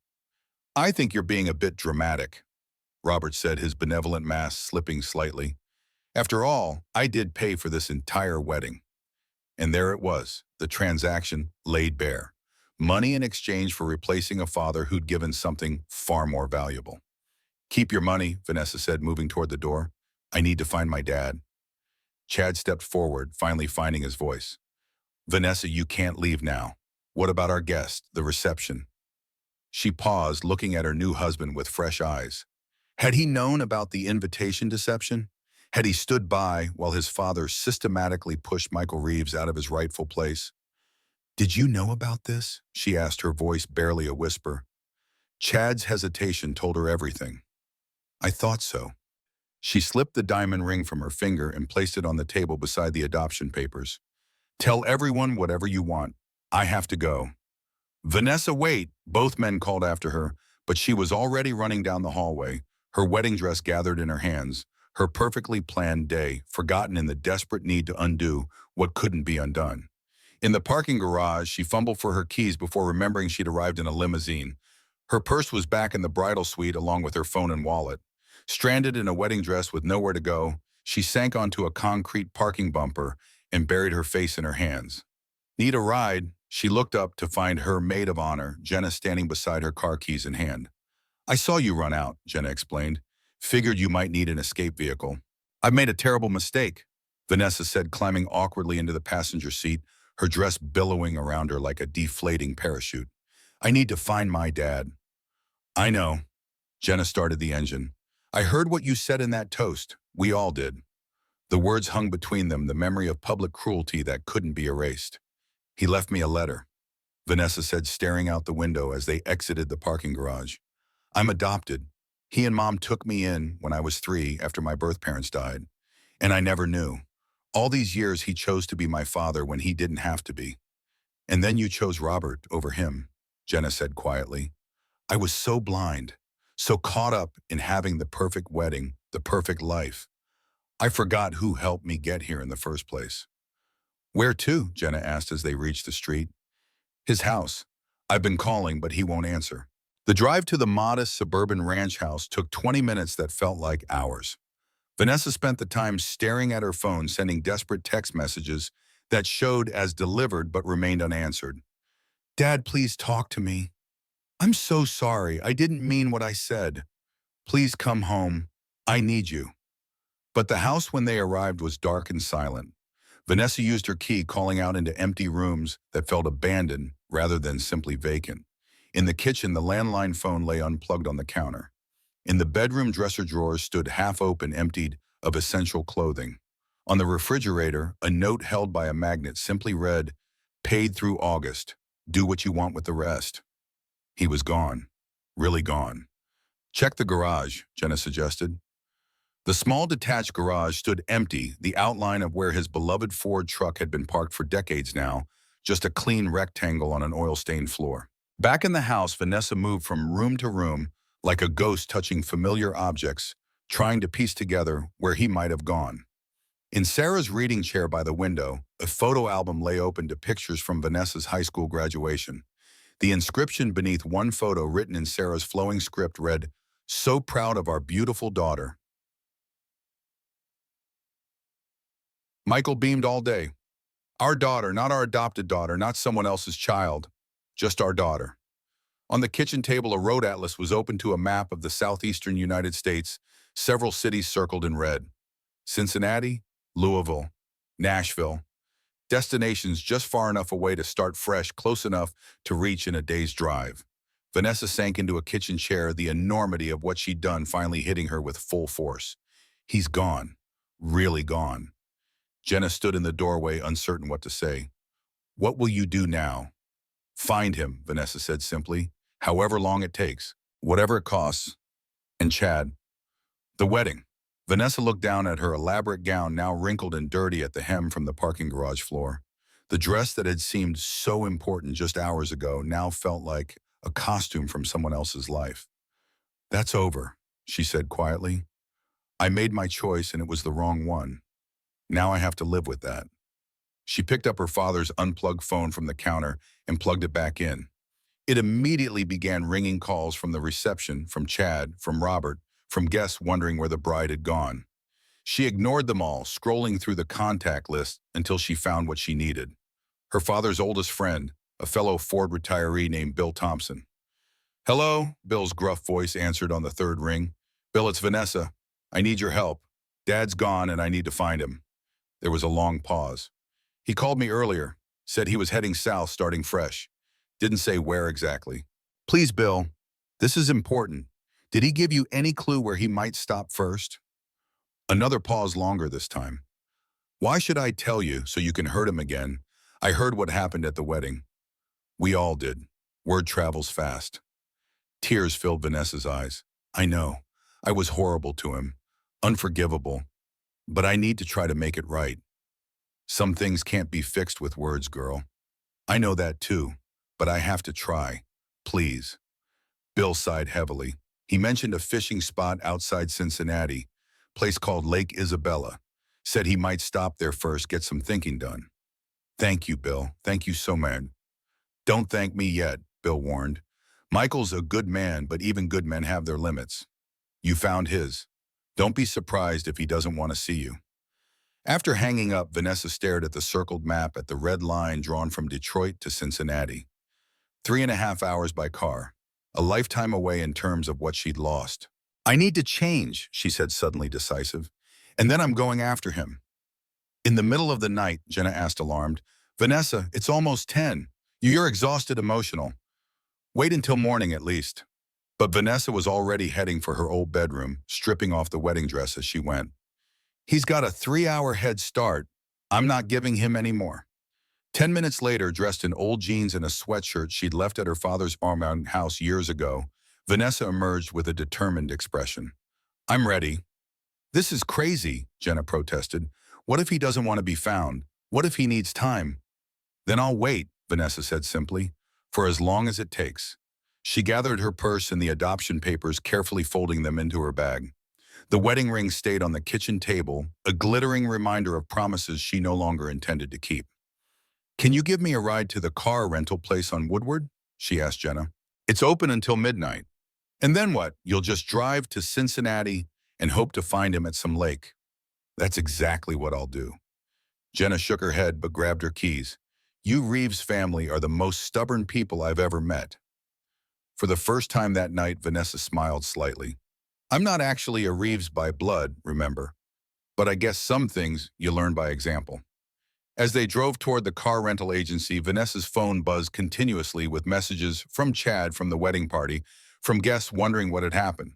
"I think you're being a bit dramatic," Robert said, his benevolent mask slipping slightly. "After all, I did pay for this entire wedding." And there it was, the transaction laid bare. Money in exchange for replacing a father who'd given something far more valuable. "Keep your money," Vanessa said, moving toward the door. "I need to find my dad." Chad stepped forward, finally finding his voice. Vanessa, you can't leave now. What about our guest, the reception? She paused, looking at her new husband with fresh eyes. Had he known about the invitation deception? Had he stood by while his father systematically pushed Michael Reeves out of his rightful place? Did you know about this? She asked, her voice barely a whisper. Chad's hesitation told her everything. I thought so. She slipped the diamond ring from her finger and placed it on the table beside the adoption papers. Tell everyone whatever you want. I have to go. Vanessa, wait, both men called after her, but she was already running down the hallway, her wedding dress gathered in her hands, her perfectly planned day forgotten in the desperate need to undo what couldn't be undone. In the parking garage, she fumbled for her keys before remembering she'd arrived in a limousine. Her purse was back in the bridal suite along with her phone and wallet. Stranded in a wedding dress with nowhere to go, she sank onto a concrete parking bumper and buried her face in her hands. Need a ride? She looked up to find her maid of honor, Jenna, standing beside her, car keys in hand. I saw you run out, Jenna explained. Figured you might need an escape vehicle. I've made a terrible mistake, Vanessa said, climbing awkwardly into the passenger seat, her dress billowing around her like a deflating parachute. I need to find my dad. I know. Jenna started the engine. I heard what you said in that toast. We all did. The words hung between them, the memory of public cruelty that couldn't be erased. He left me a letter, Vanessa said, staring out the window as they exited the parking garage. I'm adopted. He and Mom took me in when I was 3 after my birth parents died. And I never knew. All these years he chose to be my father when he didn't have to be. And then you chose Robert over him, Jenna said quietly. I was so blind, so caught up in having the perfect wedding, the perfect life. I forgot who helped me get here in the first place. Where to? Jenna asked as they reached the street. His house. I've been calling, but he won't answer. The drive to the modest suburban ranch house took 20 minutes that felt like hours. Vanessa spent the time staring at her phone, sending desperate text messages that showed as delivered but remained unanswered. Dad, please talk to me. I'm so sorry. I didn't mean what I said. Please come home. I need you. But the house when they arrived was dark and silent. Vanessa used her key, calling out into empty rooms that felt abandoned rather than simply vacant. In the kitchen, the landline phone lay unplugged on the counter. In the bedroom, dresser drawers stood half open, emptied of essential clothing. On the refrigerator, a note held by a magnet simply read, Paid through August. Do what you want with the rest. He was gone. Really gone. Check the garage, Jenna suggested. The small detached garage stood empty, the outline of where his beloved Ford truck had been parked for decades now, just a clean rectangle on an oil-stained floor. Back in the house, Vanessa moved from room to room, like a ghost touching familiar objects, trying to piece together where he might have gone. In Sarah's reading chair by the window, a photo album lay open to pictures from Vanessa's high school graduation. The inscription beneath one photo, written in Sarah's flowing script, read, So proud of our beautiful daughter. Michael beamed all day. Our daughter, not our adopted daughter, not someone else's child, just our daughter. On the kitchen table, a road atlas was open to a map of the southeastern United States, several cities circled in red. Cincinnati, Louisville, Nashville. Destinations just far enough away to start fresh, close enough to reach in a day's drive. Vanessa sank into a kitchen chair, the enormity of what she'd done finally hitting her with full force. He's gone. Really gone. Jenna stood in the doorway, uncertain what to say. What will you do now? Find him, Vanessa said simply. However long it takes. Whatever it costs. And Chad. The wedding. Vanessa looked down at her elaborate gown, now wrinkled and dirty at the hem from the parking garage floor. The dress that had seemed so important just hours ago now felt like a costume from someone else's life. That's over, she said quietly. I made my choice and it was the wrong one. Now I have to live with that. She picked up her father's unplugged phone from the counter and plugged it back in. It immediately began ringing calls from the reception, from Chad, from Robert, from guests wondering where the bride had gone. She ignored them all, scrolling through the contact list until she found what she needed. Her father's oldest friend, a fellow Ford retiree named Bill Thompson. Hello, Bill's gruff voice answered on the third ring. Bill, it's Vanessa. I need your help. Dad's gone and I need to find him. There was a long pause. He called me earlier, said he was heading south starting fresh. Didn't say where exactly. Please, Bill, this is important. Did he give you any clue where he might stop first? Another pause longer this time. Why should I tell you so you can hurt him again? I heard what happened at the wedding. We all did. Word travels fast. Tears filled Vanessa's eyes. I know. I was horrible to him. Unforgivable. But I need to try to make it right. Some things can't be fixed with words, girl. I know that too, but I have to try. Please. Bill sighed heavily. He mentioned a fishing spot outside Cincinnati, place called Lake Isabella. Said he might stop there first, get some thinking done. Thank you, Bill. Thank you so much. Don't thank me yet, Bill warned. Michael's a good man, but even good men have their limits. You found his. Don't be surprised if he doesn't want to see you. After hanging up, Vanessa stared at the circled map at the red line drawn from Detroit to Cincinnati. 3.5 hours by car. A lifetime away in terms of what she'd lost. I need to change, she said, suddenly decisive. And then I'm going after him. In the middle of the night, Jenna asked, alarmed, Vanessa, it's almost 10. You're exhausted, emotional. Wait until morning at least. But Vanessa was already heading for her old bedroom, stripping off the wedding dress as she went. He's got a 3-hour head start. I'm not giving him any more. 10 minutes later, dressed in old jeans and a sweatshirt she'd left at her father's farmhouse house years ago, Vanessa emerged with a determined expression. I'm ready. This is crazy, Jenna protested. What if he doesn't want to be found? What if he needs time? Then I'll wait, Vanessa said simply, for as long as it takes. She gathered her purse and the adoption papers, carefully folding them into her bag. The wedding ring stayed on the kitchen table, a glittering reminder of promises she no longer intended to keep. Can you give me a ride to the car rental place on Woodward? She asked Jenna. It's open until midnight. And then what? You'll just drive to Cincinnati and hope to find him at some lake. That's exactly what I'll do. Jenna shook her head but grabbed her keys. You Reeves family are the most stubborn people I've ever met. For the first time that night, Vanessa smiled slightly. I'm not actually a Reeves by blood, remember, but I guess some things you learn by example. As they drove toward the car rental agency, Vanessa's phone buzzed continuously with messages from Chad from the wedding party, from guests wondering what had happened.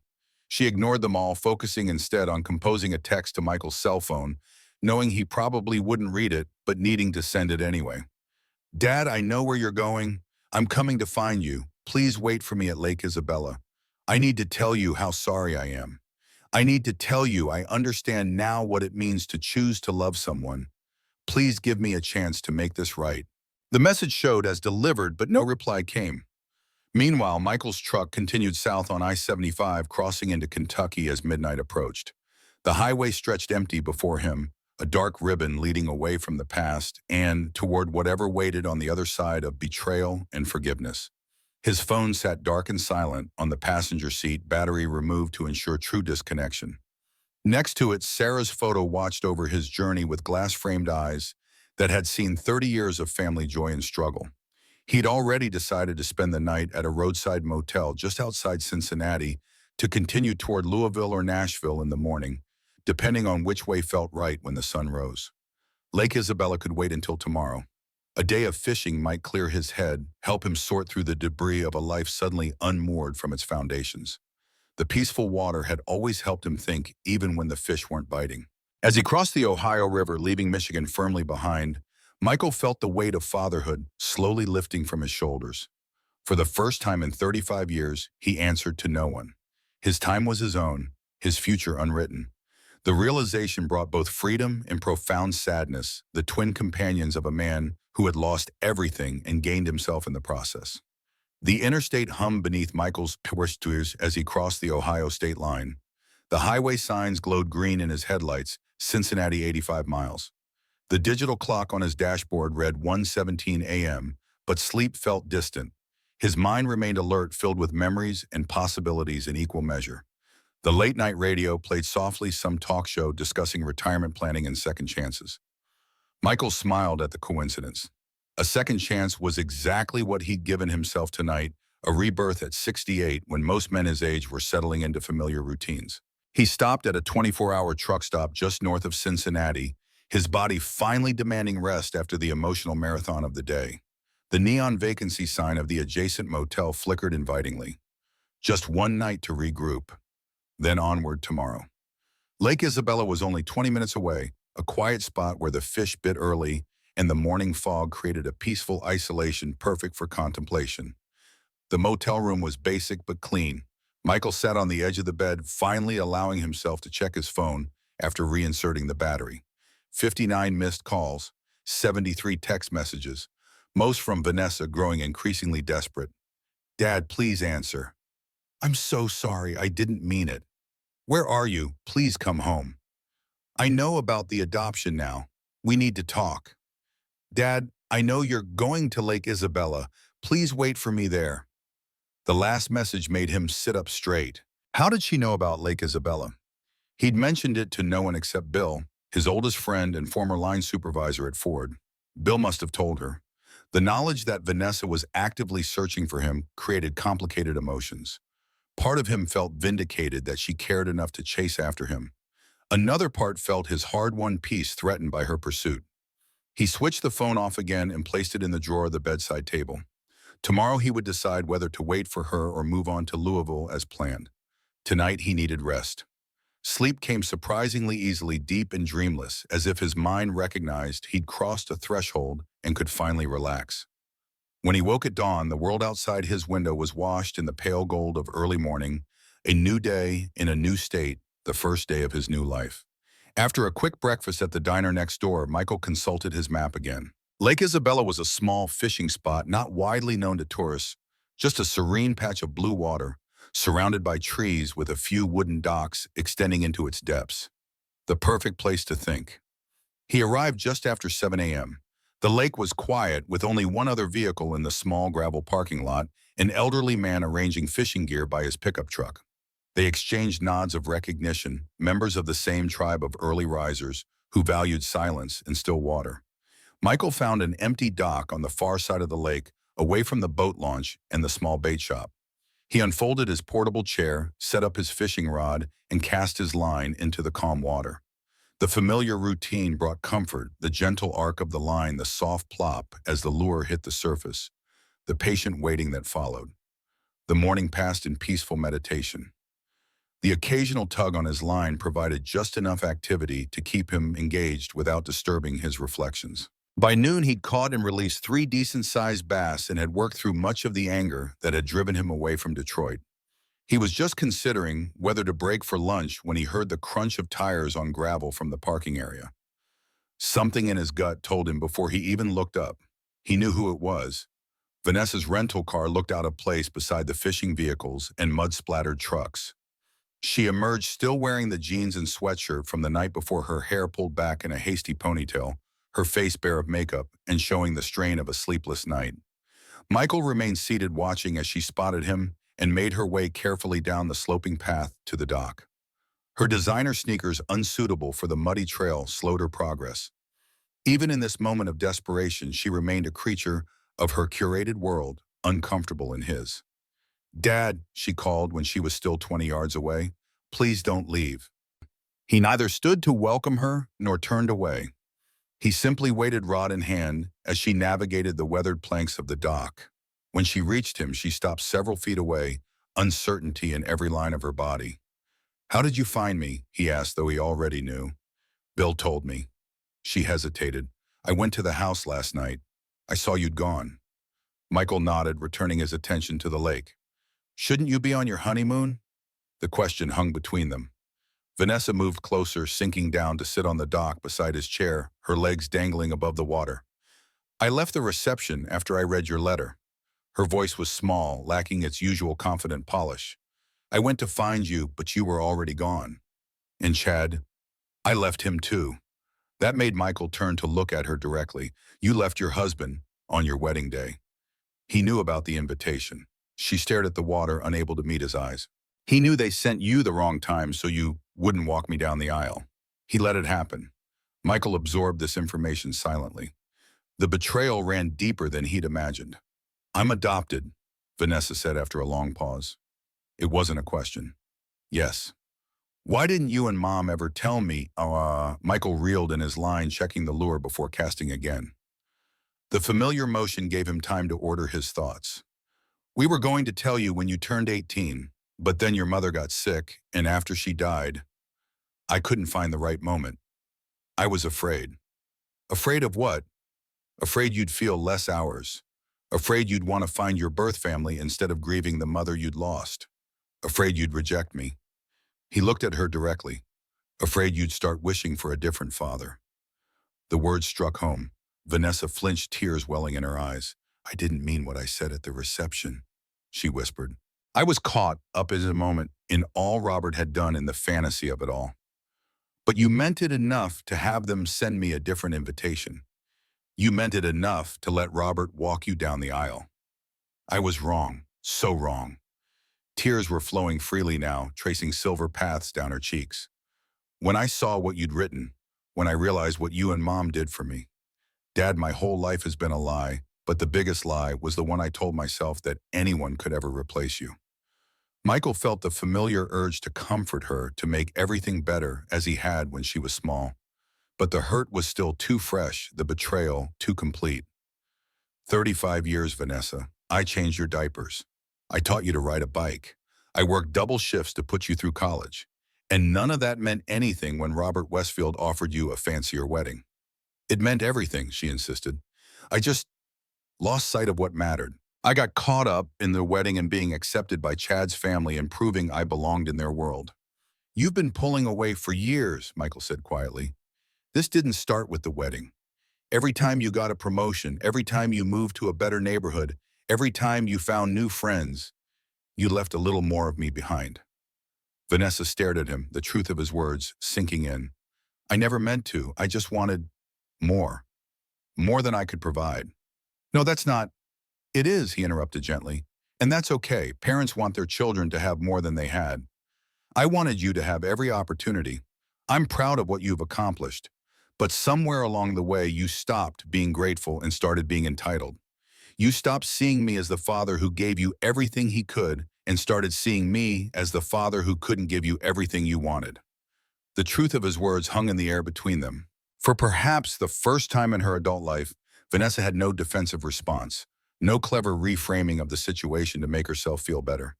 She ignored them all, focusing instead on composing a text to Michael's cell phone, knowing he probably wouldn't read it, but needing to send it anyway. Dad, I know where you're going. I'm coming to find you. Please wait for me at Lake Isabella. I need to tell you how sorry I am. I need to tell you I understand now what it means to choose to love someone. Please give me a chance to make this right. The message showed as delivered, but no reply came. Meanwhile, Michael's truck continued south on I-75, crossing into Kentucky as midnight approached. The highway stretched empty before him, a dark ribbon leading away from the past and toward whatever waited on the other side of betrayal and forgiveness. His phone sat dark and silent on the passenger seat, battery removed to ensure true disconnection. Next to it, Sarah's photo watched over his journey with glass-framed eyes that had seen 30 years of family joy and struggle. He'd already decided to spend the night at a roadside motel just outside Cincinnati to continue toward Louisville or Nashville in the morning, depending on which way felt right when the sun rose. Lake Isabella could wait until tomorrow. A day of fishing might clear his head, help him sort through the debris of a life suddenly unmoored from its foundations. The peaceful water had always helped him think, even when the fish weren't biting. As he crossed the Ohio River, leaving Michigan firmly behind, Michael felt the weight of fatherhood slowly lifting from his shoulders. For the first time in 35 years, he answered to no one. His time was his own, his future unwritten. The realization brought both freedom and profound sadness, the twin companions of a man who had lost everything and gained himself in the process. The interstate hummed beneath Michael's ears as he crossed the Ohio state line. The highway signs glowed green in his headlights, Cincinnati 85 miles. The digital clock on his dashboard read 1:17 a.m., but sleep felt distant. His mind remained alert, filled with memories and possibilities in equal measure. The late-night radio played softly some talk show discussing retirement planning and second chances. Michael smiled at the coincidence. A second chance was exactly what he'd given himself tonight, a rebirth at 68 when most men his age were settling into familiar routines. He stopped at a 24-hour truck stop just north of Cincinnati, his body finally demanding rest after the emotional marathon of the day. The neon vacancy sign of the adjacent motel flickered invitingly. Just one night to regroup, then onward tomorrow. Lake Isabella was only 20 minutes away, a quiet spot where the fish bit early and the morning fog created a peaceful isolation perfect for contemplation. The motel room was basic but clean. Michael sat on the edge of the bed, finally allowing himself to check his phone after reinserting the battery. 59 missed calls, 73 text messages, most from Vanessa growing increasingly desperate. "Dad, please answer. I'm so sorry, I didn't mean it. Where are you? Please come home. I know about the adoption now. We need to talk. Dad, I know you're going to Lake Isabella. Please wait for me there." The last message made him sit up straight. How did she know about Lake Isabella? He'd mentioned it to no one except Bill, his oldest friend and former line supervisor at Ford. Bill must have told her. The knowledge that Vanessa was actively searching for him created complicated emotions. Part of him felt vindicated that she cared enough to chase after him. Another part felt his hard-won peace threatened by her pursuit. He switched the phone off again and placed it in the drawer of the bedside table. Tomorrow he would decide whether to wait for her or move on to Louisville as planned. Tonight he needed rest. Sleep came surprisingly easily, deep and dreamless, as if his mind recognized he'd crossed a threshold and could finally relax. When he woke at dawn, the world outside his window was washed in the pale gold of early morning, a new day in a new state, the first day of his new life. After a quick breakfast at the diner next door, Michael consulted his map again. Lake Isabella was a small fishing spot not widely known to tourists, just a serene patch of blue water, surrounded by trees with a few wooden docks extending into its depths. The perfect place to think. He arrived just after 7 a.m. The lake was quiet, with only one other vehicle in the small gravel parking lot, an elderly man arranging fishing gear by his pickup truck. They exchanged nods of recognition, members of the same tribe of early risers who valued silence and still water. Michael found an empty dock on the far side of the lake, away from the boat launch and the small bait shop. He unfolded his portable chair, set up his fishing rod, and cast his line into the calm water. The familiar routine brought comfort, the gentle arc of the line, the soft plop as the lure hit the surface, the patient waiting that followed. The morning passed in peaceful meditation. The occasional tug on his line provided just enough activity to keep him engaged without disturbing his reflections. By noon, he'd caught and released 3 decent-sized bass and had worked through much of the anger that had driven him away from Detroit. He was just considering whether to break for lunch when he heard the crunch of tires on gravel from the parking area. Something in his gut told him before he even looked up. He knew who it was. Vanessa's rental car looked out of place beside the fishing vehicles and mud-splattered trucks. She emerged still wearing the jeans and sweatshirt from the night before, her hair pulled back in a hasty ponytail, her face bare of makeup and showing the strain of a sleepless night. Michael remained seated watching as she spotted him and made her way carefully down the sloping path to the dock. Her designer sneakers, unsuitable for the muddy trail, slowed her progress. Even in this moment of desperation, she remained a creature of her curated world, uncomfortable in his. "Dad," she called when she was still 20 yards away, "please don't leave." He neither stood to welcome her nor turned away. He simply waited, rod in hand, as she navigated the weathered planks of the dock. When she reached him, she stopped several feet away, uncertainty in every line of her body. "How did you find me?" he asked, though he already knew. "Bill told me." She hesitated. "I went to the house last night. I saw you'd gone." Michael nodded, returning his attention to the lake. "Shouldn't you be on your honeymoon?" The question hung between them. Vanessa moved closer, sinking down to sit on the dock beside his chair, her legs dangling above the water. "I left the reception after I read your letter." Her voice was small, lacking its usual confident polish. "I went to find you, but you were already gone." "And Chad?" "I left him too." That made Michael turn to look at her directly. "You left your husband on your wedding day." He knew about the invitation. She stared at the water, unable to meet his eyes. "He knew they sent you the wrong time so you wouldn't walk me down the aisle. He let it happen." Michael absorbed this information silently. The betrayal ran deeper than he'd imagined. "I'm adopted," Vanessa said after a long pause. It wasn't a question. "Yes." Why didn't you and Mom ever tell me? Michael reeled in his line, checking the lure before casting again. The familiar motion gave him time to order his thoughts. We were going to tell you when you turned 18, but then your mother got sick, and after she died, I couldn't find the right moment. I was afraid. Afraid of what? Afraid you'd feel less hours. Afraid you'd want to find your birth family instead of grieving the mother you'd lost. Afraid you'd reject me. He looked at her directly. Afraid you'd start wishing for a different father. The words struck home. Vanessa flinched, tears welling in her eyes. I didn't mean what I said at the reception, she whispered. I was caught up in a moment in all Robert had done in the fantasy of it all. But you meant it enough to have them send me a different invitation. You meant it enough to let Robert walk you down the aisle. I was wrong, so wrong. Tears were flowing freely now, tracing silver paths down her cheeks. When I saw what you'd written, when I realized what you and Mom did for me. Dad, my whole life has been a lie, but the biggest lie was the one I told myself that anyone could ever replace you. Michael felt the familiar urge to comfort her, to make everything better as he had when she was small. But the hurt was still too fresh, the betrayal too complete. 35 years, Vanessa. I changed your diapers. I taught you to ride a bike. I worked double shifts to put you through college. And none of that meant anything when Robert Westfield offered you a fancier wedding. It meant everything, she insisted. I just lost sight of what mattered. I got caught up in the wedding and being accepted by Chad's family and proving I belonged in their world. You've been pulling away for years, Michael said quietly. This didn't start with the wedding. Every time you got a promotion, every time you moved to a better neighborhood, every time you found new friends, you left a little more of me behind. Vanessa stared at him, the truth of his words sinking in. I never meant to. I just wanted more. More than I could provide. No, that's not. It is, he interrupted gently. And that's okay. Parents want their children to have more than they had. I wanted you to have every opportunity. I'm proud of what you've accomplished. But somewhere along the way, you stopped being grateful and started being entitled. You stopped seeing me as the father who gave you everything he could and started seeing me as the father who couldn't give you everything you wanted. The truth of his words hung in the air between them. For perhaps the first time in her adult life, Vanessa had no defensive response, no clever reframing of the situation to make herself feel better.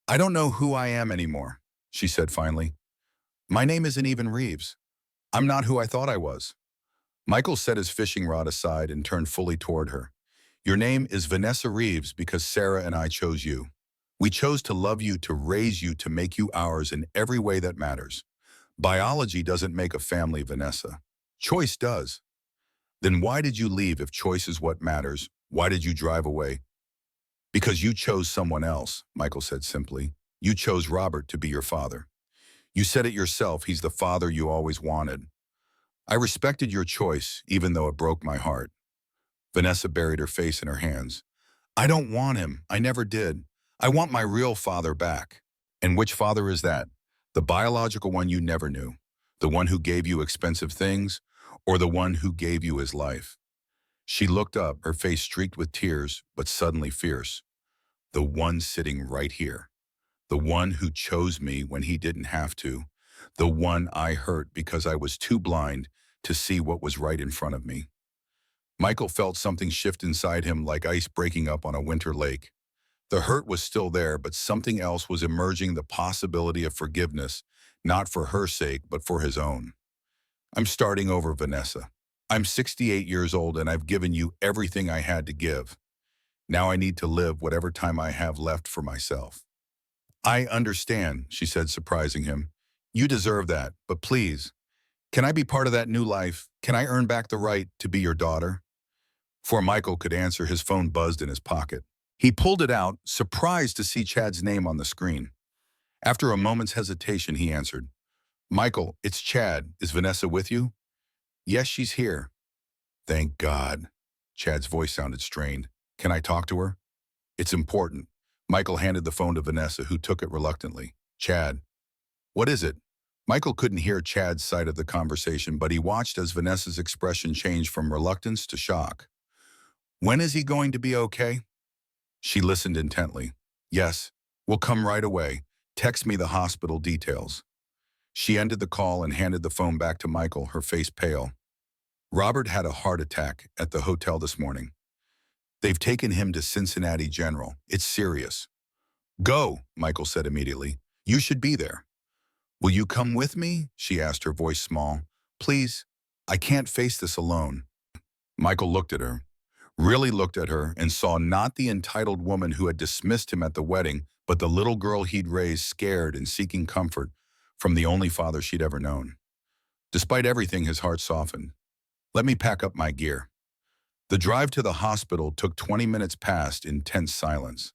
I don't know who I am anymore, she said finally. My name isn't even Reeves. I'm not who I thought I was. Michael set his fishing rod aside and turned fully toward her. Your name is Vanessa Reeves because Sarah and I chose you. We chose to love you, to raise you, to make you ours in every way that matters. Biology doesn't make a family, Vanessa. Choice does. Then why did you leave if choice is what matters? Why did you drive away? Because you chose someone else, Michael said simply. You chose Robert to be your father. You said it yourself, he's the father you always wanted. I respected your choice, even though it broke my heart. Vanessa buried her face in her hands. I don't want him. I never did. I want my real father back. And which father is that? The biological one you never knew? The one who gave you expensive things? Or the one who gave you his life? She looked up, her face streaked with tears, but suddenly fierce. The one sitting right here. The one who chose me when he didn't have to. The one I hurt because I was too blind to see what was right in front of me. Michael felt something shift inside him like ice breaking up on a winter lake. The hurt was still there, but something else was emerging, the possibility of forgiveness, not for her sake, but for his own. I'm starting over, Vanessa. I'm 68 years old and I've given you everything I had to give. Now I need to live whatever time I have left for myself. I understand, she said, surprising him. You deserve that, but please, can I be part of that new life? Can I earn back the right to be your daughter? Before Michael could answer, his phone buzzed in his pocket. He pulled it out, surprised to see Chad's name on the screen. After a moment's hesitation, he answered. Michael, it's Chad. Is Vanessa with you? Yes, she's here. Thank God. Chad's voice sounded strained. Can I talk to her? It's important. Michael handed the phone to Vanessa, who took it reluctantly. Chad. What is it? Michael couldn't hear Chad's side of the conversation, but he watched as Vanessa's expression changed from reluctance to shock. When is he going to be okay? She listened intently. Yes, we'll come right away. Text me the hospital details. She ended the call and handed the phone back to Michael, her face pale. Robert had a heart attack at the hotel this morning. They've taken him to Cincinnati General. It's serious. Go, Michael said immediately. You should be there. Will you come with me? She asked, her voice small. Please, I can't face this alone. Michael looked at her, really looked at her, and saw not the entitled woman who had dismissed him at the wedding, but the little girl he'd raised scared and seeking comfort from the only father she'd ever known. Despite everything, his heart softened. Let me pack up my gear. The drive to the hospital took 20 minutes past in tense silence.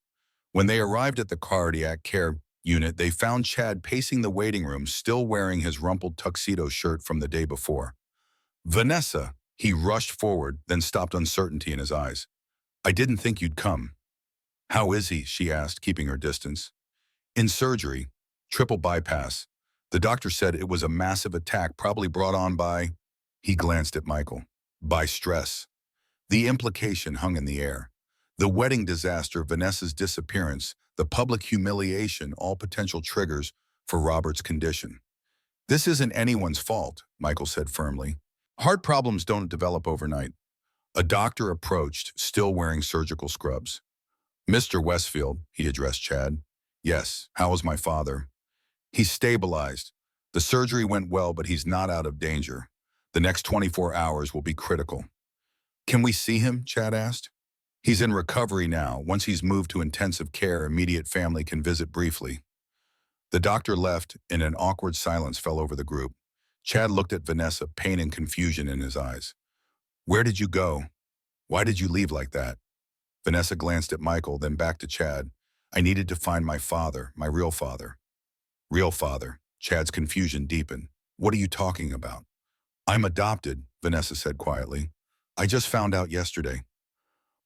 When they arrived at the cardiac care unit, they found Chad pacing the waiting room, still wearing his rumpled tuxedo shirt from the day before. Vanessa, he rushed forward, then stopped, uncertainty in his eyes. I didn't think you'd come. How is he? She asked, keeping her distance. In surgery, triple bypass. The doctor said it was a massive attack, probably brought on by, he glanced at Michael, by stress. The implication hung in the air. The wedding disaster, Vanessa's disappearance, the public humiliation, all potential triggers for Robert's condition. This isn't anyone's fault, Michael said firmly. Heart problems don't develop overnight. A doctor approached, still wearing surgical scrubs. Mr. Westfield, he addressed Chad. Yes, how is my father? He's stabilized. The surgery went well, but he's not out of danger. The next 24 hours will be critical. Can we see him? Chad asked. He's in recovery now. Once he's moved to intensive care, immediate family can visit briefly. The doctor left, and an awkward silence fell over the group. Chad looked at Vanessa, pain and confusion in his eyes. Where did you go? Why did you leave like that? Vanessa glanced at Michael, then back to Chad. I needed to find my father, my real father. Real father. Chad's confusion deepened. What are you talking about? I'm adopted, Vanessa said quietly. I just found out yesterday.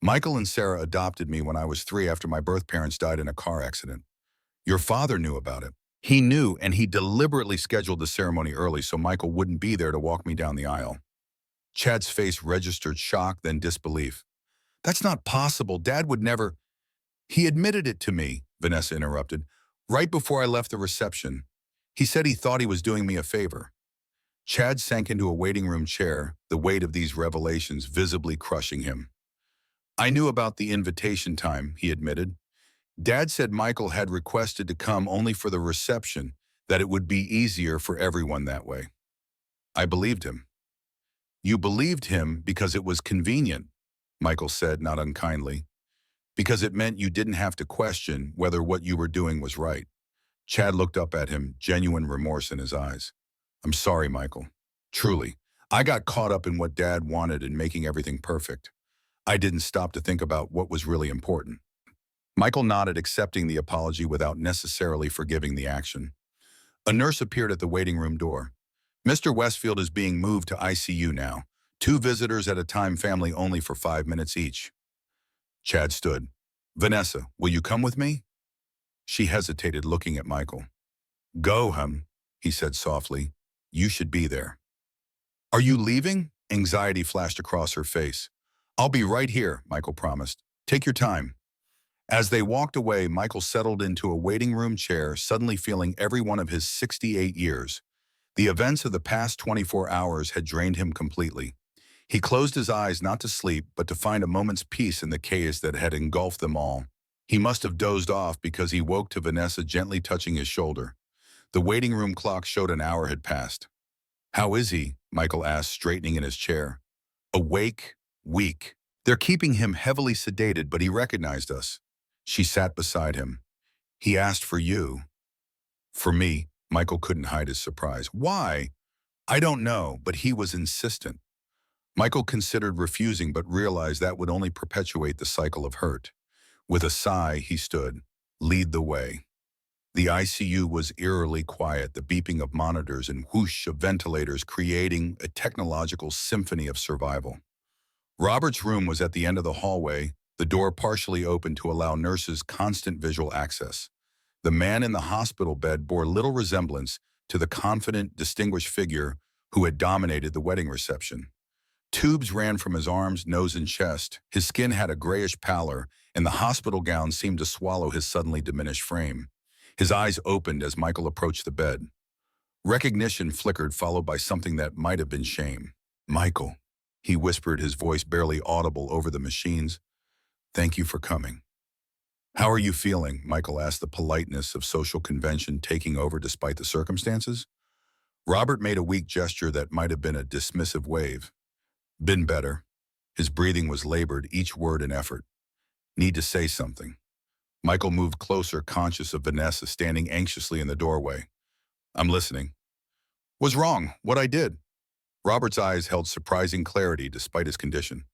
Michael and Sarah adopted me when I was 3 after my birth parents died in a car accident. Your father knew about it. He knew, and he deliberately scheduled the ceremony early so Michael wouldn't be there to walk me down the aisle. Chad's face registered shock, then disbelief. That's not possible. Dad would never. He admitted it to me, Vanessa interrupted, right before I left the reception. He said he thought he was doing me a favor. Chad sank into a waiting room chair, the weight of these revelations visibly crushing him. I knew about the invitation time, he admitted. Dad said Michael had requested to come only for the reception, that it would be easier for everyone that way. I believed him. You believed him because it was convenient, Michael said, not unkindly. Because it meant you didn't have to question whether what you were doing was right. Chad looked up at him, genuine remorse in his eyes. I'm sorry, Michael. Truly, I got caught up in what Dad wanted and making everything perfect. I didn't stop to think about what was really important. Michael nodded, accepting the apology without necessarily forgiving the action. A nurse appeared at the waiting room door. Mr. Westfield is being moved to ICU now. 2 visitors at a time, family only for 5 minutes each. Chad stood. Vanessa, will you come with me? She hesitated, looking at Michael. Go, he said softly. You should be there. Are you leaving? Anxiety flashed across her face. I'll be right here, Michael promised. Take your time. As they walked away, Michael settled into a waiting room chair, suddenly feeling every one of his 68 years. The events of the past 24 hours had drained him completely. He closed his eyes not to sleep, but to find a moment's peace in the chaos that had engulfed them all. He must have dozed off because he woke to Vanessa gently touching his shoulder. The waiting room clock showed an hour had passed. How is he? Michael asked, straightening in his chair. Awake, weak. They're keeping him heavily sedated, but he recognized us. She sat beside him. He asked for you. For me, Michael couldn't hide his surprise. Why? I don't know, but he was insistent. Michael considered refusing, but realized that would only perpetuate the cycle of hurt. With a sigh, he stood. Lead the way. The ICU was eerily quiet, the beeping of monitors and whoosh of ventilators creating a technological symphony of survival. Robert's room was at the end of the hallway, the door partially open to allow nurses constant visual access. The man in the hospital bed bore little resemblance to the confident, distinguished figure who had dominated the wedding reception. Tubes ran from his arms, nose, and chest. His skin had a grayish pallor, and the hospital gown seemed to swallow his suddenly diminished frame. His eyes opened as Michael approached the bed. Recognition flickered, followed by something that might have been shame. Michael, he whispered, his voice barely audible over the machines. Thank you for coming. How are you feeling? Michael asked, the politeness of social convention taking over despite the circumstances. Robert made a weak gesture that might have been a dismissive wave. Been better. His breathing was labored, each word an effort. Need to say something. Michael moved closer, conscious of Vanessa standing anxiously in the doorway. I'm listening. Was wrong. What I did. Robert's eyes held surprising clarity despite his condition.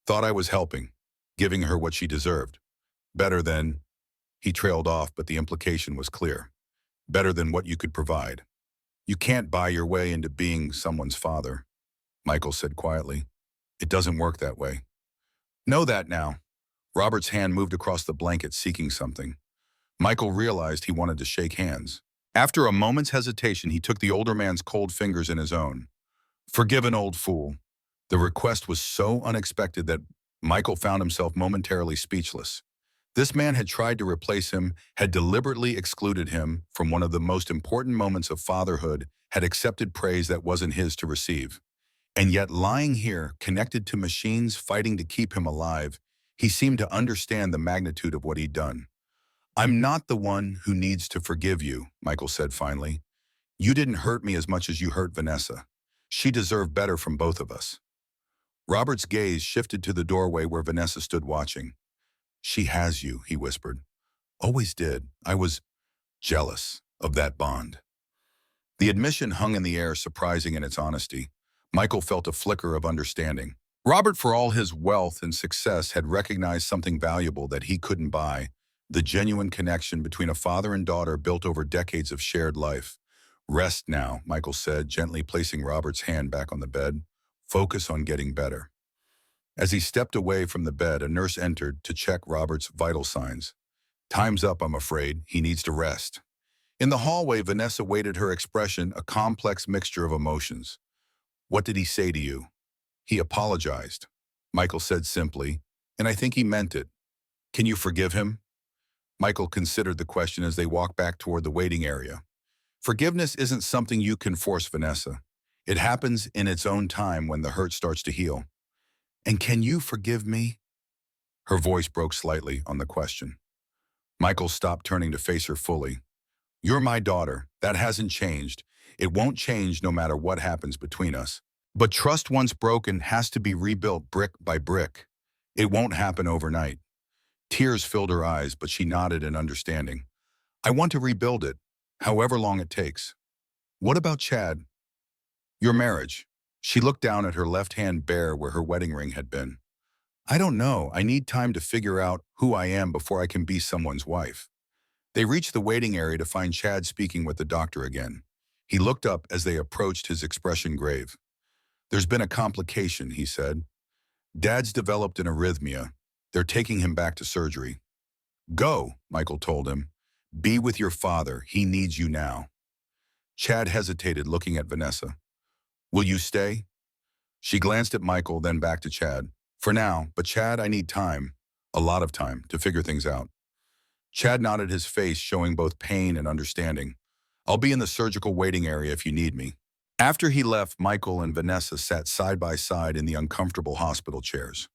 Thought I was helping, giving her what she deserved. Better than, he trailed off, but the implication was clear. Better than what you could provide. You can't buy your way into being someone's father, Michael said quietly. It doesn't work that way. Know that now. Robert's hand moved across the blanket, seeking something. Michael realized he wanted to shake hands. After a moment's hesitation, he took the older man's cold fingers in his own. Forgive an old fool. The request was so unexpected that Michael found himself momentarily speechless. This man had tried to replace him, had deliberately excluded him from one of the most important moments of fatherhood, had accepted praise that wasn't his to receive. And yet, lying here, connected to machines fighting to keep him alive, he seemed to understand the magnitude of what he'd done. I'm not the one who needs to forgive you, Michael said finally. You didn't hurt me as much as you hurt Vanessa. She deserved better from both of us. Robert's gaze shifted to the doorway where Vanessa stood watching. She has you, he whispered. Always did. I was jealous of that bond. The admission hung in the air, surprising in its honesty. Michael felt a flicker of understanding. Robert, for all his wealth and success, had recognized something valuable that he couldn't buy, the genuine connection between a father and daughter built over decades of shared life. Rest now, Michael said, gently placing Robert's hand back on the bed. Focus on getting better. As he stepped away from the bed, a nurse entered to check Robert's vital signs. Time's up, I'm afraid. He needs to rest. In the hallway, Vanessa waited, her expression a complex mixture of emotions. What did he say to you? He apologized, Michael said simply, and I think he meant it. Can you forgive him? Michael considered the question as they walked back toward the waiting area. Forgiveness isn't something you can force, Vanessa. It happens in its own time when the hurt starts to heal. And can you forgive me? Her voice broke slightly on the question. Michael stopped, turning to face her fully. You're my daughter. That hasn't changed. It won't change no matter what happens between us. But trust once broken has to be rebuilt brick by brick. It won't happen overnight. Tears filled her eyes, but she nodded in understanding. I want to rebuild it, however long it takes. What about Chad? Your marriage. She looked down at her left hand bare where her wedding ring had been. I don't know. I need time to figure out who I am before I can be someone's wife. They reached the waiting area to find Chad speaking with the doctor again. He looked up as they approached, his expression grave. There's been a complication, he said. Dad's developed an arrhythmia. They're taking him back to surgery. Go, Michael told him. Be with your father. He needs you now. Chad hesitated, looking at Vanessa. Will you stay? She glanced at Michael, then back to Chad. For now, but Chad, I need time, a lot of time, to figure things out. Chad nodded, his face showing both pain and understanding. I'll be in the surgical waiting area if you need me. After he left, Michael and Vanessa sat side by side in the uncomfortable hospital chairs.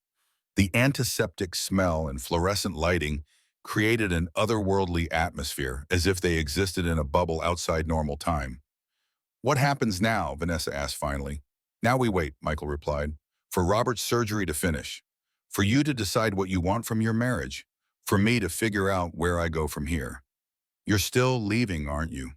The antiseptic smell and fluorescent lighting created an otherworldly atmosphere, as if they existed in a bubble outside normal time. What happens now? Vanessa asked finally. Now we wait, Michael replied, for Robert's surgery to finish, for you to decide what you want from your marriage, for me to figure out where I go from here. You're still leaving, aren't you?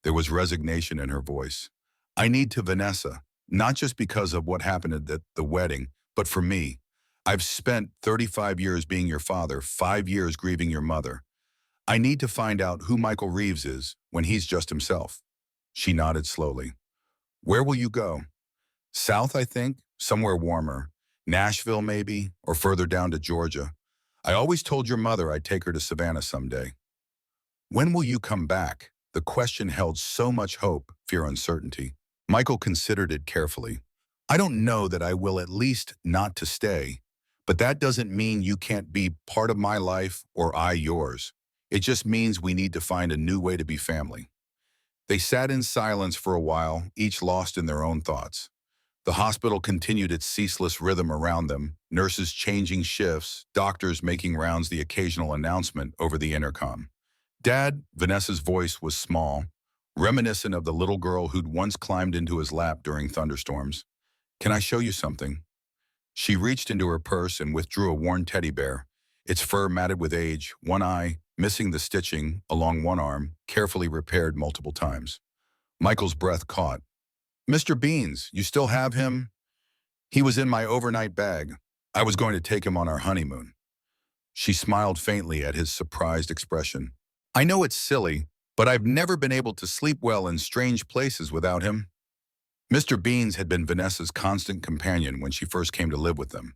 There was resignation in her voice. I need to, Vanessa, not just because of what happened at the wedding, but for me. I've spent 35 years being your father, 5 years grieving your mother. I need to find out who Michael Reeves is when he's just himself. She nodded slowly. Where will you go? South, I think, somewhere warmer. Nashville, maybe, or further down to Georgia. I always told your mother I'd take her to Savannah someday. When will you come back? The question held so much hope, fear, uncertainty. Michael considered it carefully. I don't know that I will, at least not to stay. But that doesn't mean you can't be part of my life or I yours. It just means we need to find a new way to be family. They sat in silence for a while, each lost in their own thoughts. The hospital continued its ceaseless rhythm around them, nurses changing shifts, doctors making rounds, the occasional announcement over the intercom. Dad, Vanessa's voice was small, reminiscent of the little girl who'd once climbed into his lap during thunderstorms. Can I show you something? She reached into her purse and withdrew a worn teddy bear, its fur matted with age, one eye, missing the stitching, along one arm, carefully repaired multiple times. Michael's breath caught. Mr. Beans, you still have him? He was in my overnight bag. I was going to take him on our honeymoon. She smiled faintly at his surprised expression. I know it's silly, but I've never been able to sleep well in strange places without him. Mr. Beans had been Vanessa's constant companion when she first came to live with them.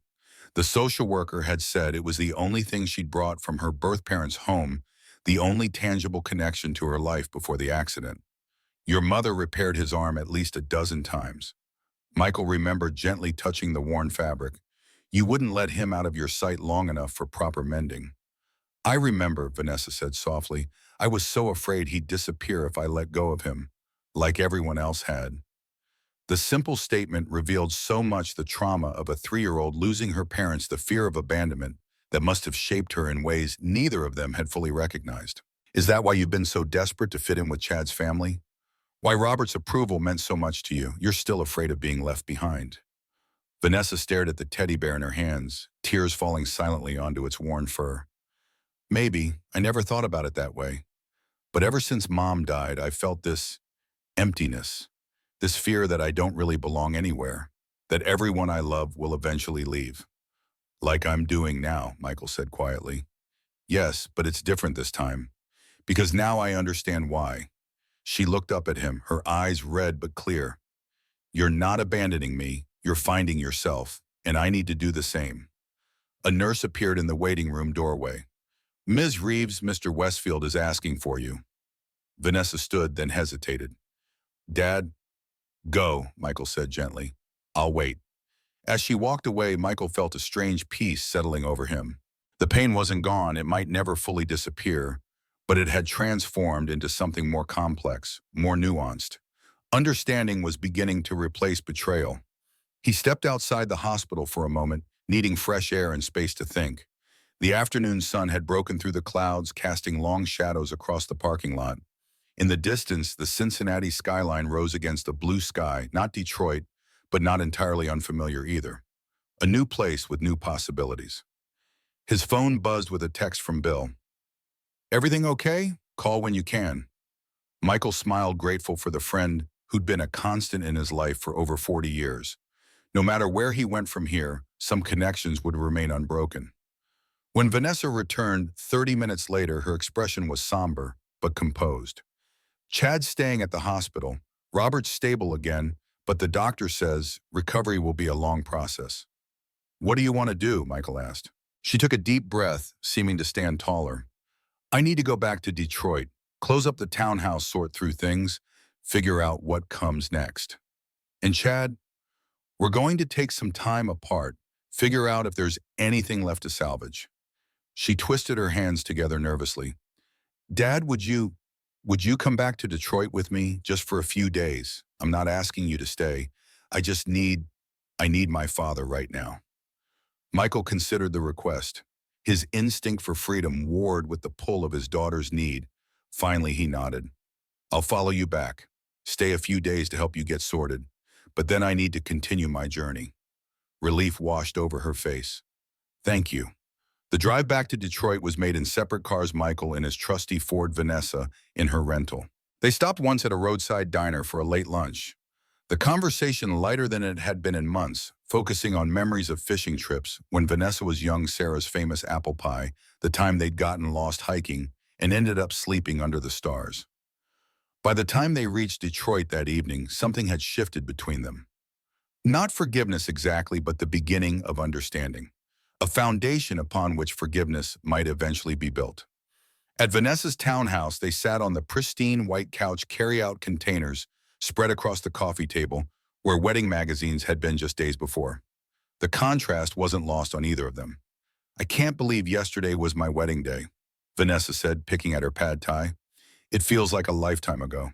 The social worker had said it was the only thing she'd brought from her birth parents' home, the only tangible connection to her life before the accident. Your mother repaired his arm at least a dozen times. Michael remembered gently touching the worn fabric. You wouldn't let him out of your sight long enough for proper mending. I remember, Vanessa said softly. I was so afraid he'd disappear if I let go of him, like everyone else had. The simple statement revealed so much the trauma of a 3-year-old losing her parents, the fear of abandonment that must have shaped her in ways neither of them had fully recognized. Is that why you've been so desperate to fit in with Chad's family? Why Robert's approval meant so much to you? You're still afraid of being left behind. Vanessa stared at the teddy bear in her hands, tears falling silently onto its worn fur. Maybe. I never thought about it that way. But ever since Mom died, I felt this emptiness, this fear that I don't really belong anywhere, that everyone I love will eventually leave. Like I'm doing now, Michael said quietly. Yes, but it's different this time. Because now I understand why. She looked up at him, her eyes red but clear. You're not abandoning me, you're finding yourself, and I need to do the same. A nurse appeared in the waiting room doorway. Ms. Reeves, Mr. Westfield is asking for you. Vanessa stood, then hesitated. Dad, go, Michael said gently. I'll wait. As she walked away, Michael felt a strange peace settling over him. The pain wasn't gone, it might never fully disappear, but it had transformed into something more complex, more nuanced. Understanding was beginning to replace betrayal. He stepped outside the hospital for a moment, needing fresh air and space to think. The afternoon sun had broken through the clouds, casting long shadows across the parking lot. In the distance, the Cincinnati skyline rose against a blue sky, not Detroit, but not entirely unfamiliar either. A new place with new possibilities. His phone buzzed with a text from Bill. Everything okay? Call when you can. Michael smiled, grateful for the friend who'd been a constant in his life for over 40 years. No matter where he went from here, some connections would remain unbroken. When Vanessa returned 30 minutes later, her expression was somber, but composed. Chad's staying at the hospital. Robert's stable again, but the doctor says recovery will be a long process. What do you want to do? Michael asked. She took a deep breath, seeming to stand taller. I need to go back to Detroit, close up the townhouse, sort through things, figure out what comes next. And Chad, we're going to take some time apart, figure out if there's anything left to salvage. She twisted her hands together nervously. Dad, would you come back to Detroit with me just for a few days? I'm not asking you to stay. I need my father right now. Michael considered the request. His instinct for freedom warred with the pull of his daughter's need. Finally, he nodded. I'll follow you back. Stay a few days to help you get sorted. But then I need to continue my journey. Relief washed over her face. Thank you. The drive back to Detroit was made in separate cars, Michael in his trusty Ford, Vanessa in her rental. They stopped once at a roadside diner for a late lunch. The conversation lighter than it had been in months, focusing on memories of fishing trips when Vanessa was young, Sarah's famous apple pie, the time they'd gotten lost hiking and ended up sleeping under the stars. By the time they reached Detroit that evening, something had shifted between them. Not forgiveness exactly, but the beginning of understanding. A foundation upon which forgiveness might eventually be built. At Vanessa's townhouse, they sat on the pristine white couch, carry-out containers spread across the coffee table, where wedding magazines had been just days before. The contrast wasn't lost on either of them. I can't believe yesterday was my wedding day, Vanessa said, picking at her pad thai. It feels like a lifetime ago.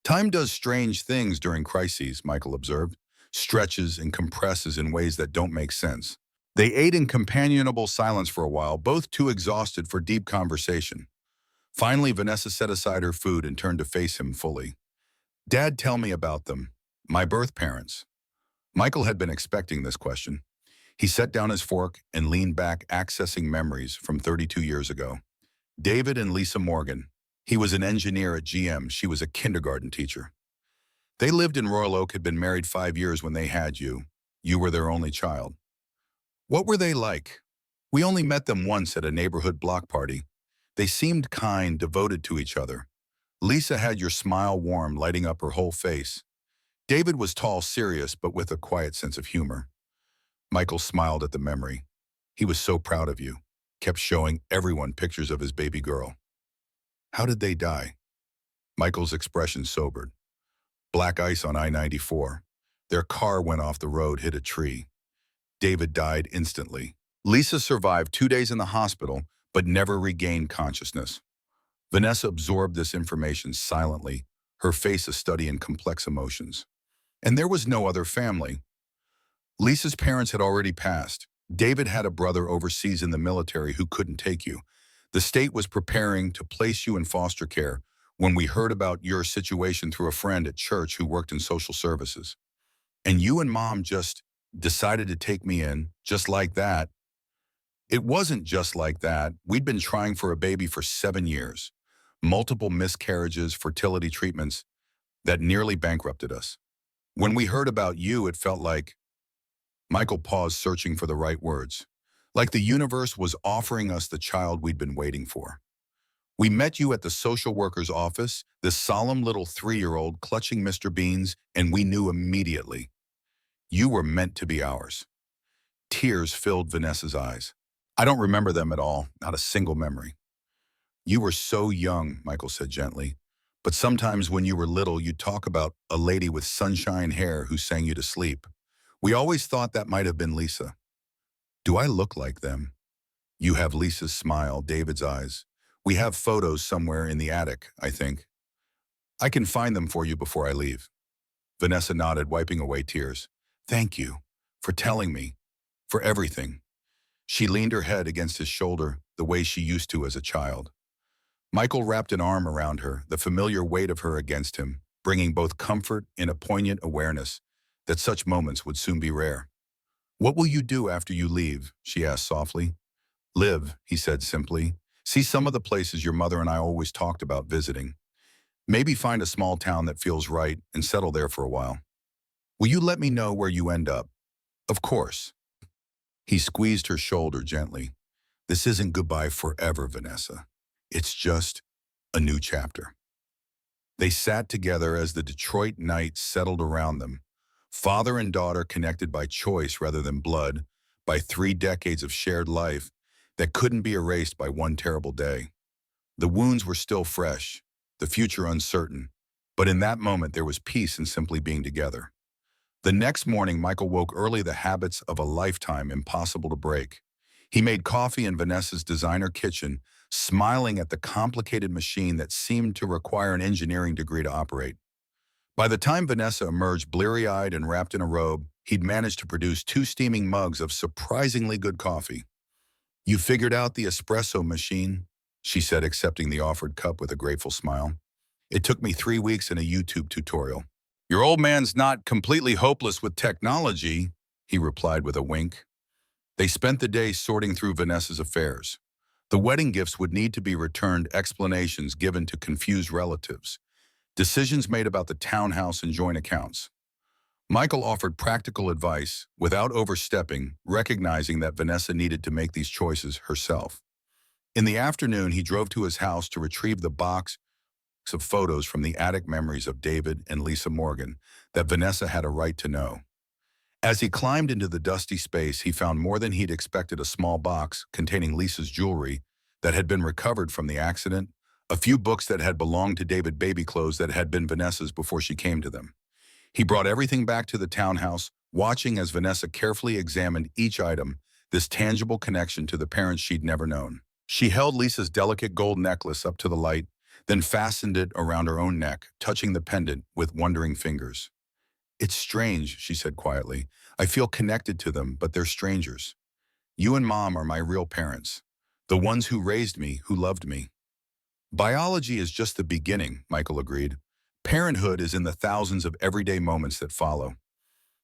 Time does strange things during crises, Michael observed, stretches and compresses in ways that don't make sense. They ate in companionable silence for a while, both too exhausted for deep conversation. Finally, Vanessa set aside her food and turned to face him fully. Dad, tell me about them. My birth parents. Michael had been expecting this question. He set down his fork and leaned back, accessing memories from 32 years ago. David and Lisa Morgan. He was an engineer at GM. She was a kindergarten teacher. They lived in Royal Oak, had been married 5 years when they had you. You were their only child. What were they like? We only met them once at a neighborhood block party. They seemed kind, devoted to each other. Lisa had your smile warm, lighting up her whole face. David was tall, serious, but with a quiet sense of humor. Michael smiled at the memory. He was so proud of you, kept showing everyone pictures of his baby girl. How did they die? Michael's expression sobered. Black ice on I-94. Their car went off the road, hit a tree. David died instantly. Lisa survived 2 days in the hospital, but never regained consciousness. Vanessa absorbed this information silently, her face a study in complex emotions. And there was no other family. Lisa's parents had already passed. David had a brother overseas in the military who couldn't take you. The state was preparing to place you in foster care when we heard about your situation through a friend at church who worked in social services. And you and Mom just decided to take me in, just like that. It wasn't just like that. We'd been trying for a baby for 7 years. Multiple miscarriages, fertility treatments that nearly bankrupted us. When we heard about you, it felt like... Michael paused, searching for the right words. Like the universe was offering us the child we'd been waiting for. We met you at the social worker's office, this solemn little 3-year-old clutching Mr. Beans, and we knew immediately. You were meant to be ours. Tears filled Vanessa's eyes. I don't remember them at all, not a single memory. You were so young, Michael said gently. But sometimes when you were little, you'd talk about a lady with sunshine hair who sang you to sleep. We always thought that might have been Lisa. Do I look like them? You have Lisa's smile, David's eyes. We have photos somewhere in the attic, I think. I can find them for you before I leave. Vanessa nodded, wiping away tears. Thank you for telling me, for everything. She leaned her head against his shoulder the way she used to as a child. Michael wrapped an arm around her, the familiar weight of her against him, bringing both comfort and a poignant awareness that such moments would soon be rare. What will you do after you leave? She asked softly. Live, he said simply. See some of the places your mother and I always talked about visiting. Maybe find a small town that feels right and settle there for a while. Will you let me know where you end up? Of course. He squeezed her shoulder gently. This isn't goodbye forever, Vanessa. It's just a new chapter. They sat together as the Detroit night settled around them. Father and daughter connected by choice rather than blood, by 3 decades of shared life that couldn't be erased by one terrible day. The wounds were still fresh, the future uncertain, but in that moment there was peace in simply being together. The next morning, Michael woke early, the habits of a lifetime impossible to break. He made coffee in Vanessa's designer kitchen, smiling at the complicated machine that seemed to require an engineering degree to operate. By the time Vanessa emerged bleary-eyed and wrapped in a robe, he'd managed to produce 2 steaming mugs of surprisingly good coffee. You figured out the espresso machine, she said, accepting the offered cup with a grateful smile. It took me 3 weeks in a YouTube tutorial. Your old man's not completely hopeless with technology, he replied with a wink. They spent the day sorting through Vanessa's affairs. The wedding gifts would need to be returned, explanations given to confused relatives. Decisions made about the townhouse and joint accounts. Michael offered practical advice without overstepping, recognizing that Vanessa needed to make these choices herself. In the afternoon, he drove to his house to retrieve the box of photos from the attic, memories of David and Lisa Morgan that Vanessa had a right to know. As he climbed into the dusty space, he found more than he'd expected: a small box containing Lisa's jewelry that had been recovered from the accident, a few books that had belonged to David, baby clothes that had been Vanessa's before she came to them. He brought everything back to the townhouse, watching as Vanessa carefully examined each item, this tangible connection to the parents she'd never known. She held Lisa's delicate gold necklace up to the light, then fastened it around her own neck, touching the pendant with wondering fingers. "It's strange," she said quietly. "I feel connected to them, but they're strangers. You and Mom are my real parents, the ones who raised me, who loved me." "Biology is just the beginning," Michael agreed. "Parenthood is in the thousands of everyday moments that follow."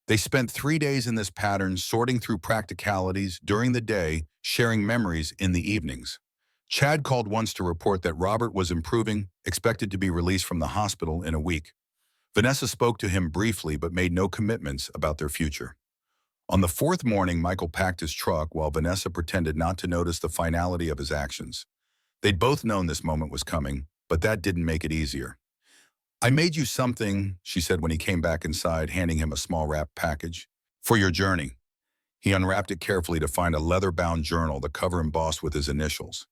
They spent 3 days in this pattern, sorting through practicalities during the day, sharing memories in the evenings. Chad called once to report that Robert was improving, expected to be released from the hospital in a week. Vanessa spoke to him briefly but made no commitments about their future. On the fourth morning, Michael packed his truck while Vanessa pretended not to notice the finality of his actions. They'd both known this moment was coming, but that didn't make it easier. "I made you something," she said when he came back inside, handing him a small wrapped package. "For your journey." He unwrapped it carefully to find a leather-bound journal, the cover embossed with his initials.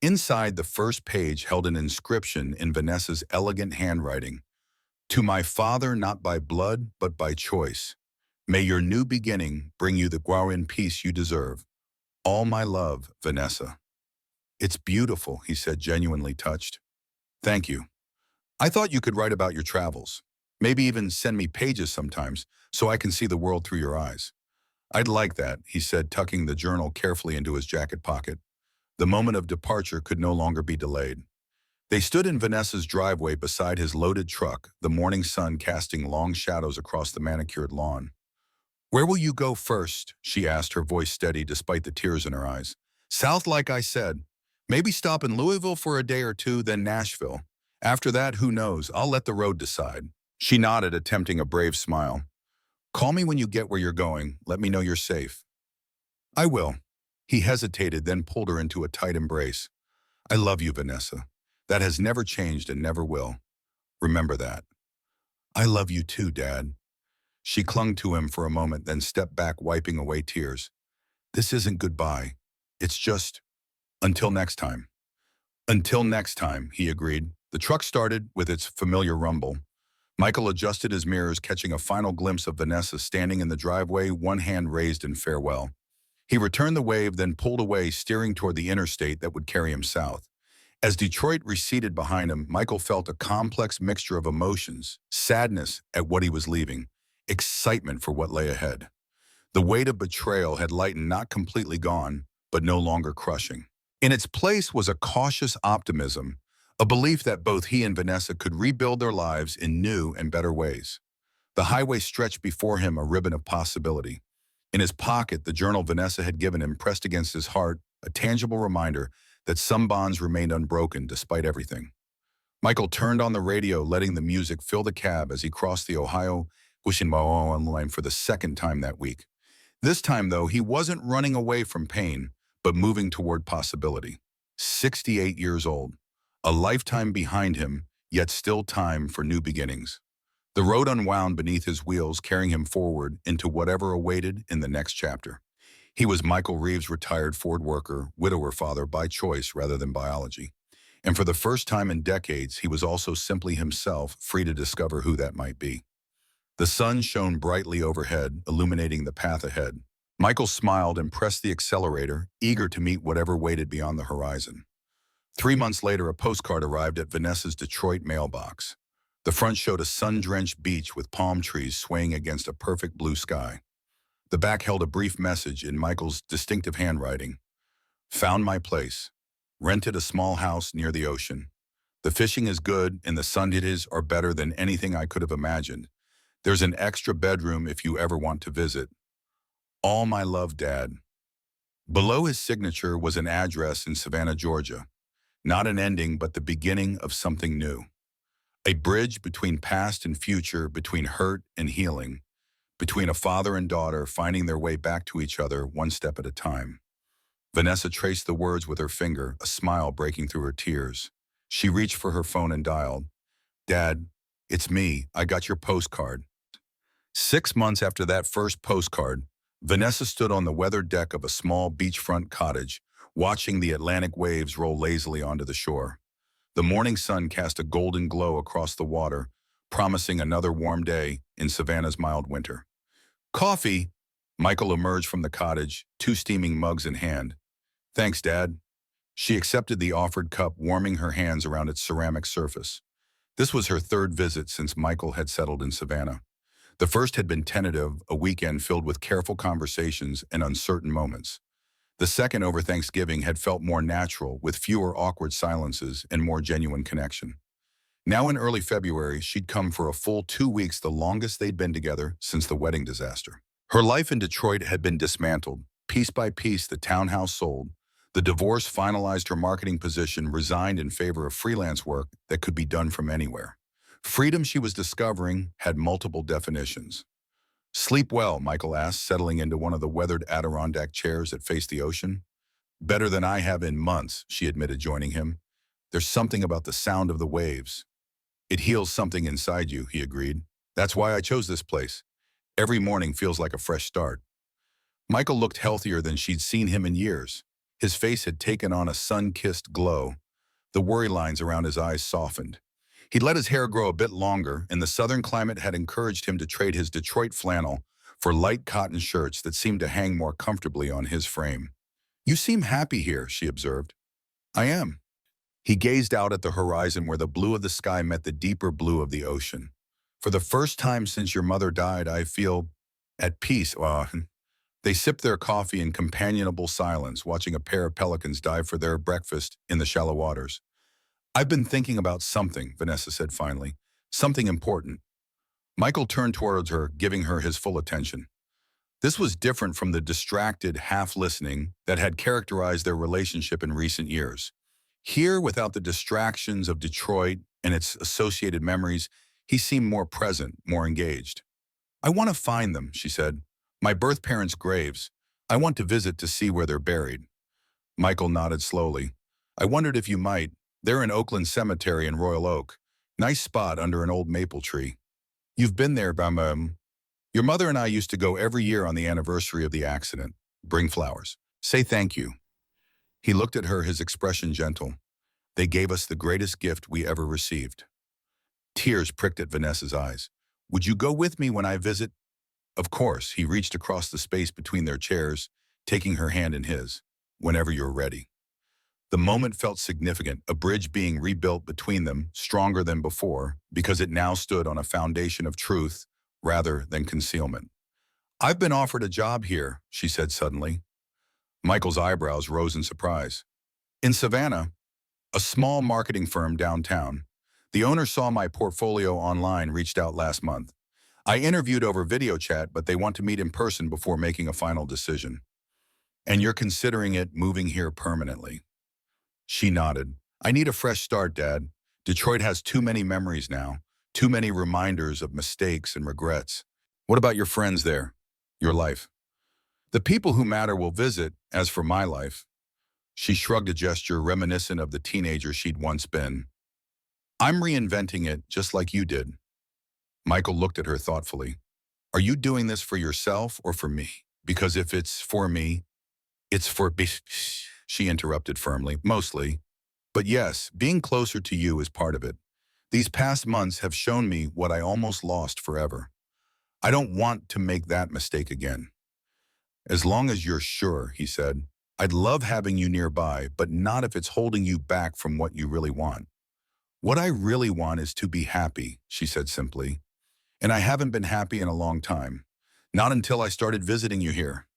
Inside, the first page held an inscription in Vanessa's elegant handwriting. "To my father, not by blood, but by choice. May your new beginning bring you the Guarin peace you deserve. All my love, Vanessa." "It's beautiful," he said, genuinely touched. "Thank you. I thought you could write about your travels. Maybe even send me pages sometimes, so I can see the world through your eyes." "I'd like that," he said, tucking the journal carefully into his jacket pocket. The moment of departure could no longer be delayed. They stood in Vanessa's driveway beside his loaded truck, the morning sun casting long shadows across the manicured lawn. "Where will you go first?" she asked, her voice steady despite the tears in her eyes. "South, like I said. Maybe stop in Louisville for a day or two, then Nashville. After that, who knows? I'll let the road decide." She nodded, attempting a brave smile. "Call me when you get where you're going. Let me know you're safe." "I will." He hesitated, then pulled her into a tight embrace. "I love you, Vanessa. That has never changed and never will. Remember that." "I love you too, Dad." She clung to him for a moment, then stepped back, wiping away tears. "This isn't goodbye. It's just until next time." "Until next time," he agreed. The truck started with its familiar rumble. Michael adjusted his mirrors, catching a final glimpse of Vanessa standing in the driveway, one hand raised in farewell. He returned the wave, then pulled away, steering toward the interstate that would carry him south. As Detroit receded behind him, Michael felt a complex mixture of emotions: sadness at what he was leaving, excitement for what lay ahead. The weight of betrayal had lightened, not completely gone, but no longer crushing. In its place was a cautious optimism, a belief that both he and Vanessa could rebuild their lives in new and better ways. The highway stretched before him, a ribbon of possibility. In his pocket, the journal Vanessa had given him pressed against his heart, a tangible reminder that some bonds remained unbroken despite everything. Michael turned on the radio, letting the music fill the cab as he crossed the Ohio-Washington line for the second time that week. This time, though, he wasn't running away from pain, but moving toward possibility. 68 years old, a lifetime behind him, yet still time for new beginnings. The road unwound beneath his wheels, carrying him forward into whatever awaited in the next chapter. He was Michael Reeves, retired Ford worker, widower father by choice rather than biology. And for the first time in decades, he was also simply himself, free to discover who that might be. The sun shone brightly overhead, illuminating the path ahead. Michael smiled and pressed the accelerator, eager to meet whatever waited beyond the horizon. 3 months later, a postcard arrived at Vanessa's Detroit mailbox. The front showed a sun-drenched beach with palm trees swaying against a perfect blue sky. The back held a brief message in Michael's distinctive handwriting. "Found my place. Rented a small house near the ocean. The fishing is good and the sundays are better than anything I could have imagined. There's an extra bedroom if you ever want to visit. All my love, Dad." Below his signature was an address in Savannah, Georgia. Not an ending, but the beginning of something new. A bridge between past and future, between hurt and healing, between a father and daughter finding their way back to each other one step at a time. Vanessa traced the words with her finger, a smile breaking through her tears. She reached for her phone and dialed. "Dad, it's me. I got your postcard." 6 months after that first postcard, Vanessa stood on the weathered deck of a small beachfront cottage, watching the Atlantic waves roll lazily onto the shore. The morning sun cast a golden glow across the water, promising another warm day in Savannah's mild winter. "Coffee?" Michael emerged from the cottage, two steaming mugs in hand. "Thanks, Dad." She accepted the offered cup, warming her hands around its ceramic surface. This was her third visit since Michael had settled in Savannah. The first had been tentative, a weekend filled with careful conversations and uncertain moments. The second, over Thanksgiving, had felt more natural, with fewer awkward silences and more genuine connection. Now in early February, she'd come for a full 2 weeks, the longest they'd been together since the wedding disaster. Her life in Detroit had been dismantled. Piece by piece, the townhouse sold. The divorce finalized her marketing position, resigned in favor of freelance work that could be done from anywhere. Freedom she was discovering had multiple definitions. "Sleep well?" Michael asked, settling into one of the weathered Adirondack chairs that faced the ocean. "Better than I have in months," she admitted, joining him. "There's something about the sound of the waves. It heals something inside you," he agreed. "That's why I chose this place. Every morning feels like a fresh start." Michael looked healthier than she'd seen him in years. His face had taken on a sun-kissed glow. The worry lines around his eyes softened. He'd let his hair grow a bit longer, and the southern climate had encouraged him to trade his Detroit flannel for light cotton shirts that seemed to hang more comfortably on his frame. "You seem happy here," she observed. "I am." He gazed out at the horizon where the blue of the sky met the deeper blue of the ocean. "For the first time since your mother died, I feel at peace." They sipped their coffee in companionable silence, watching a pair of pelicans dive for their breakfast in the shallow waters. "I've been thinking about something," Vanessa said finally. "Something important." Michael turned towards her, giving her his full attention. This was different from the distracted, half-listening that had characterized their relationship in recent years. Here, without the distractions of Detroit and its associated memories, he seemed more present, more engaged. "I want to find them," she said. "My birth parents' graves. I want to visit to see where they're buried." Michael nodded slowly. "I wondered if you might. They're in Oakland Cemetery in Royal Oak. Nice spot under an old maple tree. You've been there, Bam. Your mother and I used to go every year on the anniversary of the accident. Bring flowers. Say thank you." He looked at her, his expression gentle. "They gave us the greatest gift we ever received." Tears pricked at Vanessa's eyes. "Would you go with me when I visit?" "Of course." He reached across the space between their chairs, taking her hand in his. "Whenever you're ready." The moment felt significant, a bridge being rebuilt between them, stronger than before, because it now stood on a foundation of truth rather than concealment. "I've been offered a job here," she said suddenly. Michael's eyebrows rose in surprise. "In Savannah, a small marketing firm downtown. The owner saw my portfolio online, reached out last month. I interviewed over video chat, but they want to meet in person before making a final decision." "And you're considering it, moving here permanently?" She nodded. "I need a fresh start, Dad. Detroit has too many memories now, too many reminders of mistakes and regrets." "What about your friends there? Your life?" "The people who matter will visit. As for my life," she shrugged, a gesture reminiscent of the teenager she'd once been, "I'm reinventing it just like you did." Michael looked at her thoughtfully. "Are you doing this for yourself or for me? Because if it's for me, it's for me." She interrupted firmly. "Mostly. But yes, being closer to you is part of it. These past months have shown me what I almost lost forever. I don't want to make that mistake again." "As long as you're sure," he said. "I'd love having you nearby, but not if it's holding you back from what you really want." "What I really want is to be happy," she said simply. "And I haven't been happy in a long time. Not until I started visiting you here."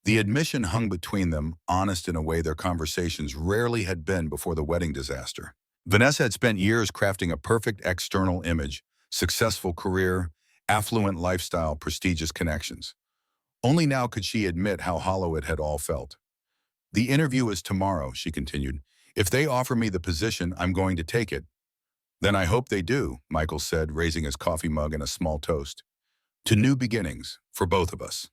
The admission hung between them, honest in a way their conversations rarely had been before the wedding disaster. Vanessa had spent years crafting a perfect external image: successful career, affluent lifestyle, prestigious connections. Only now could she admit how hollow it had all felt. "The interview is tomorrow," she continued. "If they offer me the position, I'm going to take it." "Then I hope they do," Michael said, raising his coffee mug in a small toast. "To new beginnings, for both of us."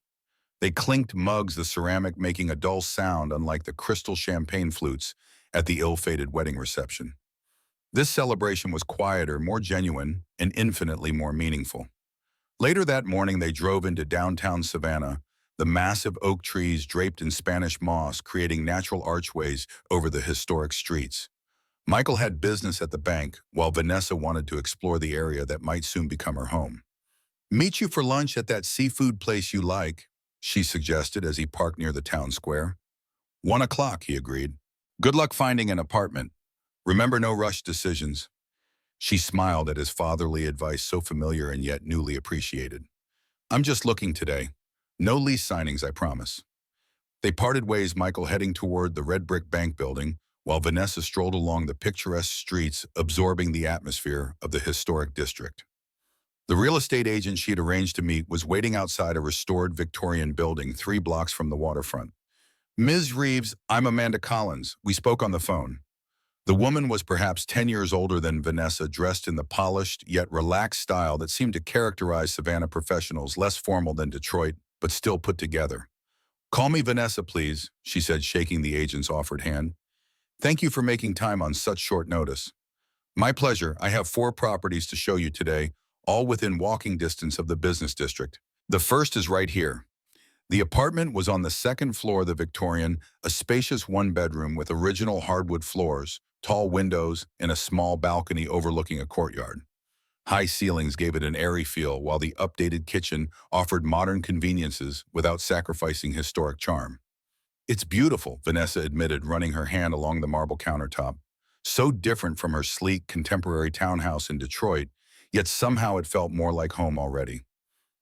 They clinked mugs, the ceramic making a dull sound unlike the crystal champagne flutes at the ill-fated wedding reception. This celebration was quieter, more genuine, and infinitely more meaningful. Later that morning, they drove into downtown Savannah, the massive oak trees draped in Spanish moss creating natural archways over the historic streets. Michael had business at the bank, while Vanessa wanted to explore the area that might soon become her home. "Meet you for lunch at that seafood place you like," she suggested as he parked near the town square. 1 o'clock, he agreed. Good luck finding an apartment. Remember, no rush decisions. She smiled at his fatherly advice, so familiar and yet newly appreciated. I'm just looking today. No lease signings, I promise. They parted ways, Michael heading toward the red brick bank building, while Vanessa strolled along the picturesque streets, absorbing the atmosphere of the historic district. The real estate agent she had arranged to meet was waiting outside a restored Victorian building 3 blocks from the waterfront. Ms. Reeves, I'm Amanda Collins. We spoke on the phone. The woman was perhaps 10 years older than Vanessa, dressed in the polished yet relaxed style that seemed to characterize Savannah professionals, less formal than Detroit, but still put together. Call me Vanessa, please, she said, shaking the agent's offered hand. Thank you for making time on such short notice. My pleasure. I have 4 properties to show you today, all within walking distance of the business district. The first is right here. The apartment was on the 2nd floor of the Victorian, a spacious 1-bedroom with original hardwood floors, tall windows, and a small balcony overlooking a courtyard. High ceilings gave it an airy feel, while the updated kitchen offered modern conveniences without sacrificing historic charm. It's beautiful, Vanessa admitted, running her hand along the marble countertop. So different from her sleek, contemporary townhouse in Detroit, yet somehow it felt more like home already.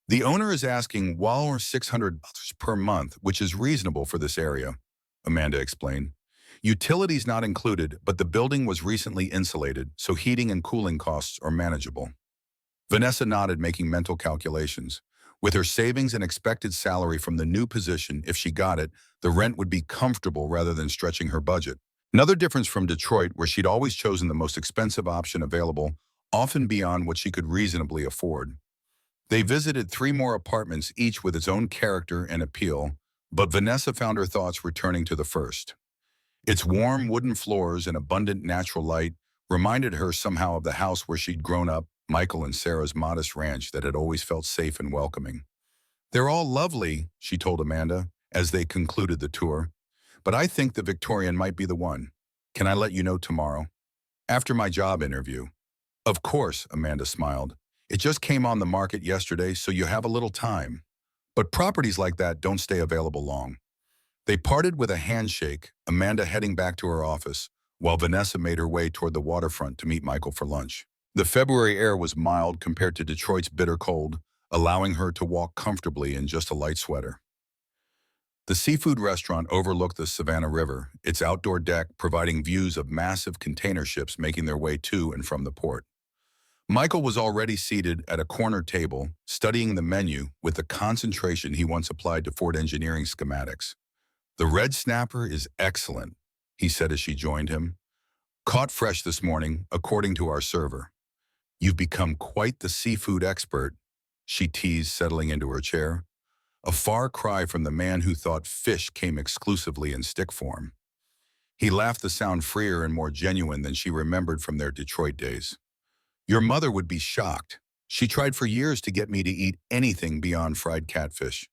The owner is asking $600 per month, which is reasonable for this area, Amanda explained. Utilities not included, but the building was recently insulated, so heating and cooling costs are manageable. Vanessa nodded, making mental calculations. With her savings and expected salary from the new position, if she got it, the rent would be comfortable rather than stretching her budget. Another difference from Detroit, where she'd always chosen the most expensive option available, often beyond what she could reasonably afford. They visited 3 more apartments, each with its own character and appeal, but Vanessa found her thoughts returning to the first. Its warm wooden floors and abundant natural light reminded her somehow of the house where she'd grown up, Michael and Sarah's modest ranch that had always felt safe and welcoming. They're all lovely, she told Amanda, as they concluded the tour, but I think the Victorian might be the one. Can I let you know tomorrow? After my job interview. Of course, Amanda smiled. It just came on the market yesterday, so you have a little time. But properties like that don't stay available long. They parted with a handshake, Amanda heading back to her office, while Vanessa made her way toward the waterfront to meet Michael for lunch. The February air was mild compared to Detroit's bitter cold, allowing her to walk comfortably in just a light sweater. The seafood restaurant overlooked the Savannah River, its outdoor deck providing views of massive container ships making their way to and from the port. Michael was already seated at a corner table, studying the menu with the concentration he once applied to Ford engineering schematics. The red snapper is excellent, he said as she joined him. Caught fresh this morning, according to our server. You've become quite the seafood expert, she teased, settling into her chair. A far cry from the man who thought fish came exclusively in stick form. He laughed, the sound freer and more genuine than she remembered from their Detroit days. Your mother would be shocked. She tried for years to get me to eat anything beyond fried catfish.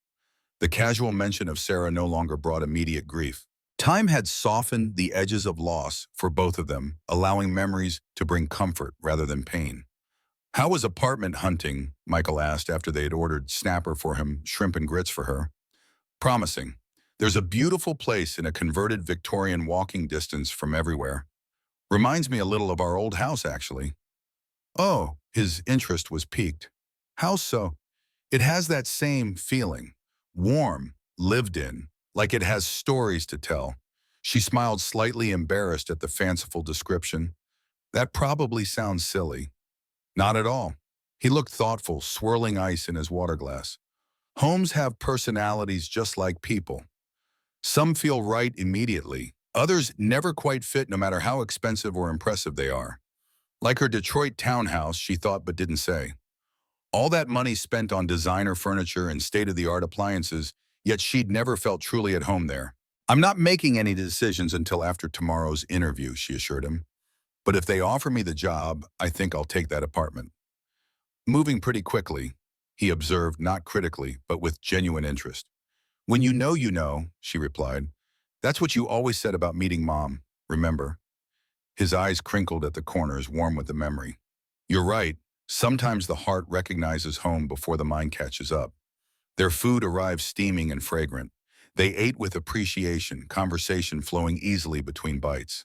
The casual mention of Sarah no longer brought immediate grief. Time had softened the edges of loss for both of them, allowing memories to bring comfort rather than pain. How was apartment hunting? Michael asked after they had ordered snapper for him, shrimp and grits for her. Promising. There's a beautiful place in a converted Victorian walking distance from everywhere. Reminds me a little of our old house, actually. Oh, his interest was piqued. How so? It has that same feeling. Warm, lived in, like it has stories to tell. She smiled, slightly embarrassed at the fanciful description. That probably sounds silly. Not at all. He looked thoughtful, swirling ice in his water glass. Homes have personalities just like people. Some feel right immediately. Others never quite fit no matter how expensive or impressive they are. Like her Detroit townhouse, she thought but didn't say. All that money spent on designer furniture and state-of-the-art appliances, yet she'd never felt truly at home there. I'm not making any decisions until after tomorrow's interview, she assured him. But if they offer me the job, I think I'll take that apartment. Moving pretty quickly, he observed, not critically, but with genuine interest. When you know, she replied. That's what you always said about meeting Mom, remember? His eyes crinkled at the corners, warm with the memory. You're right. Sometimes the heart recognizes home before the mind catches up. Their food arrives steaming and fragrant. They ate with appreciation, conversation flowing easily between bites.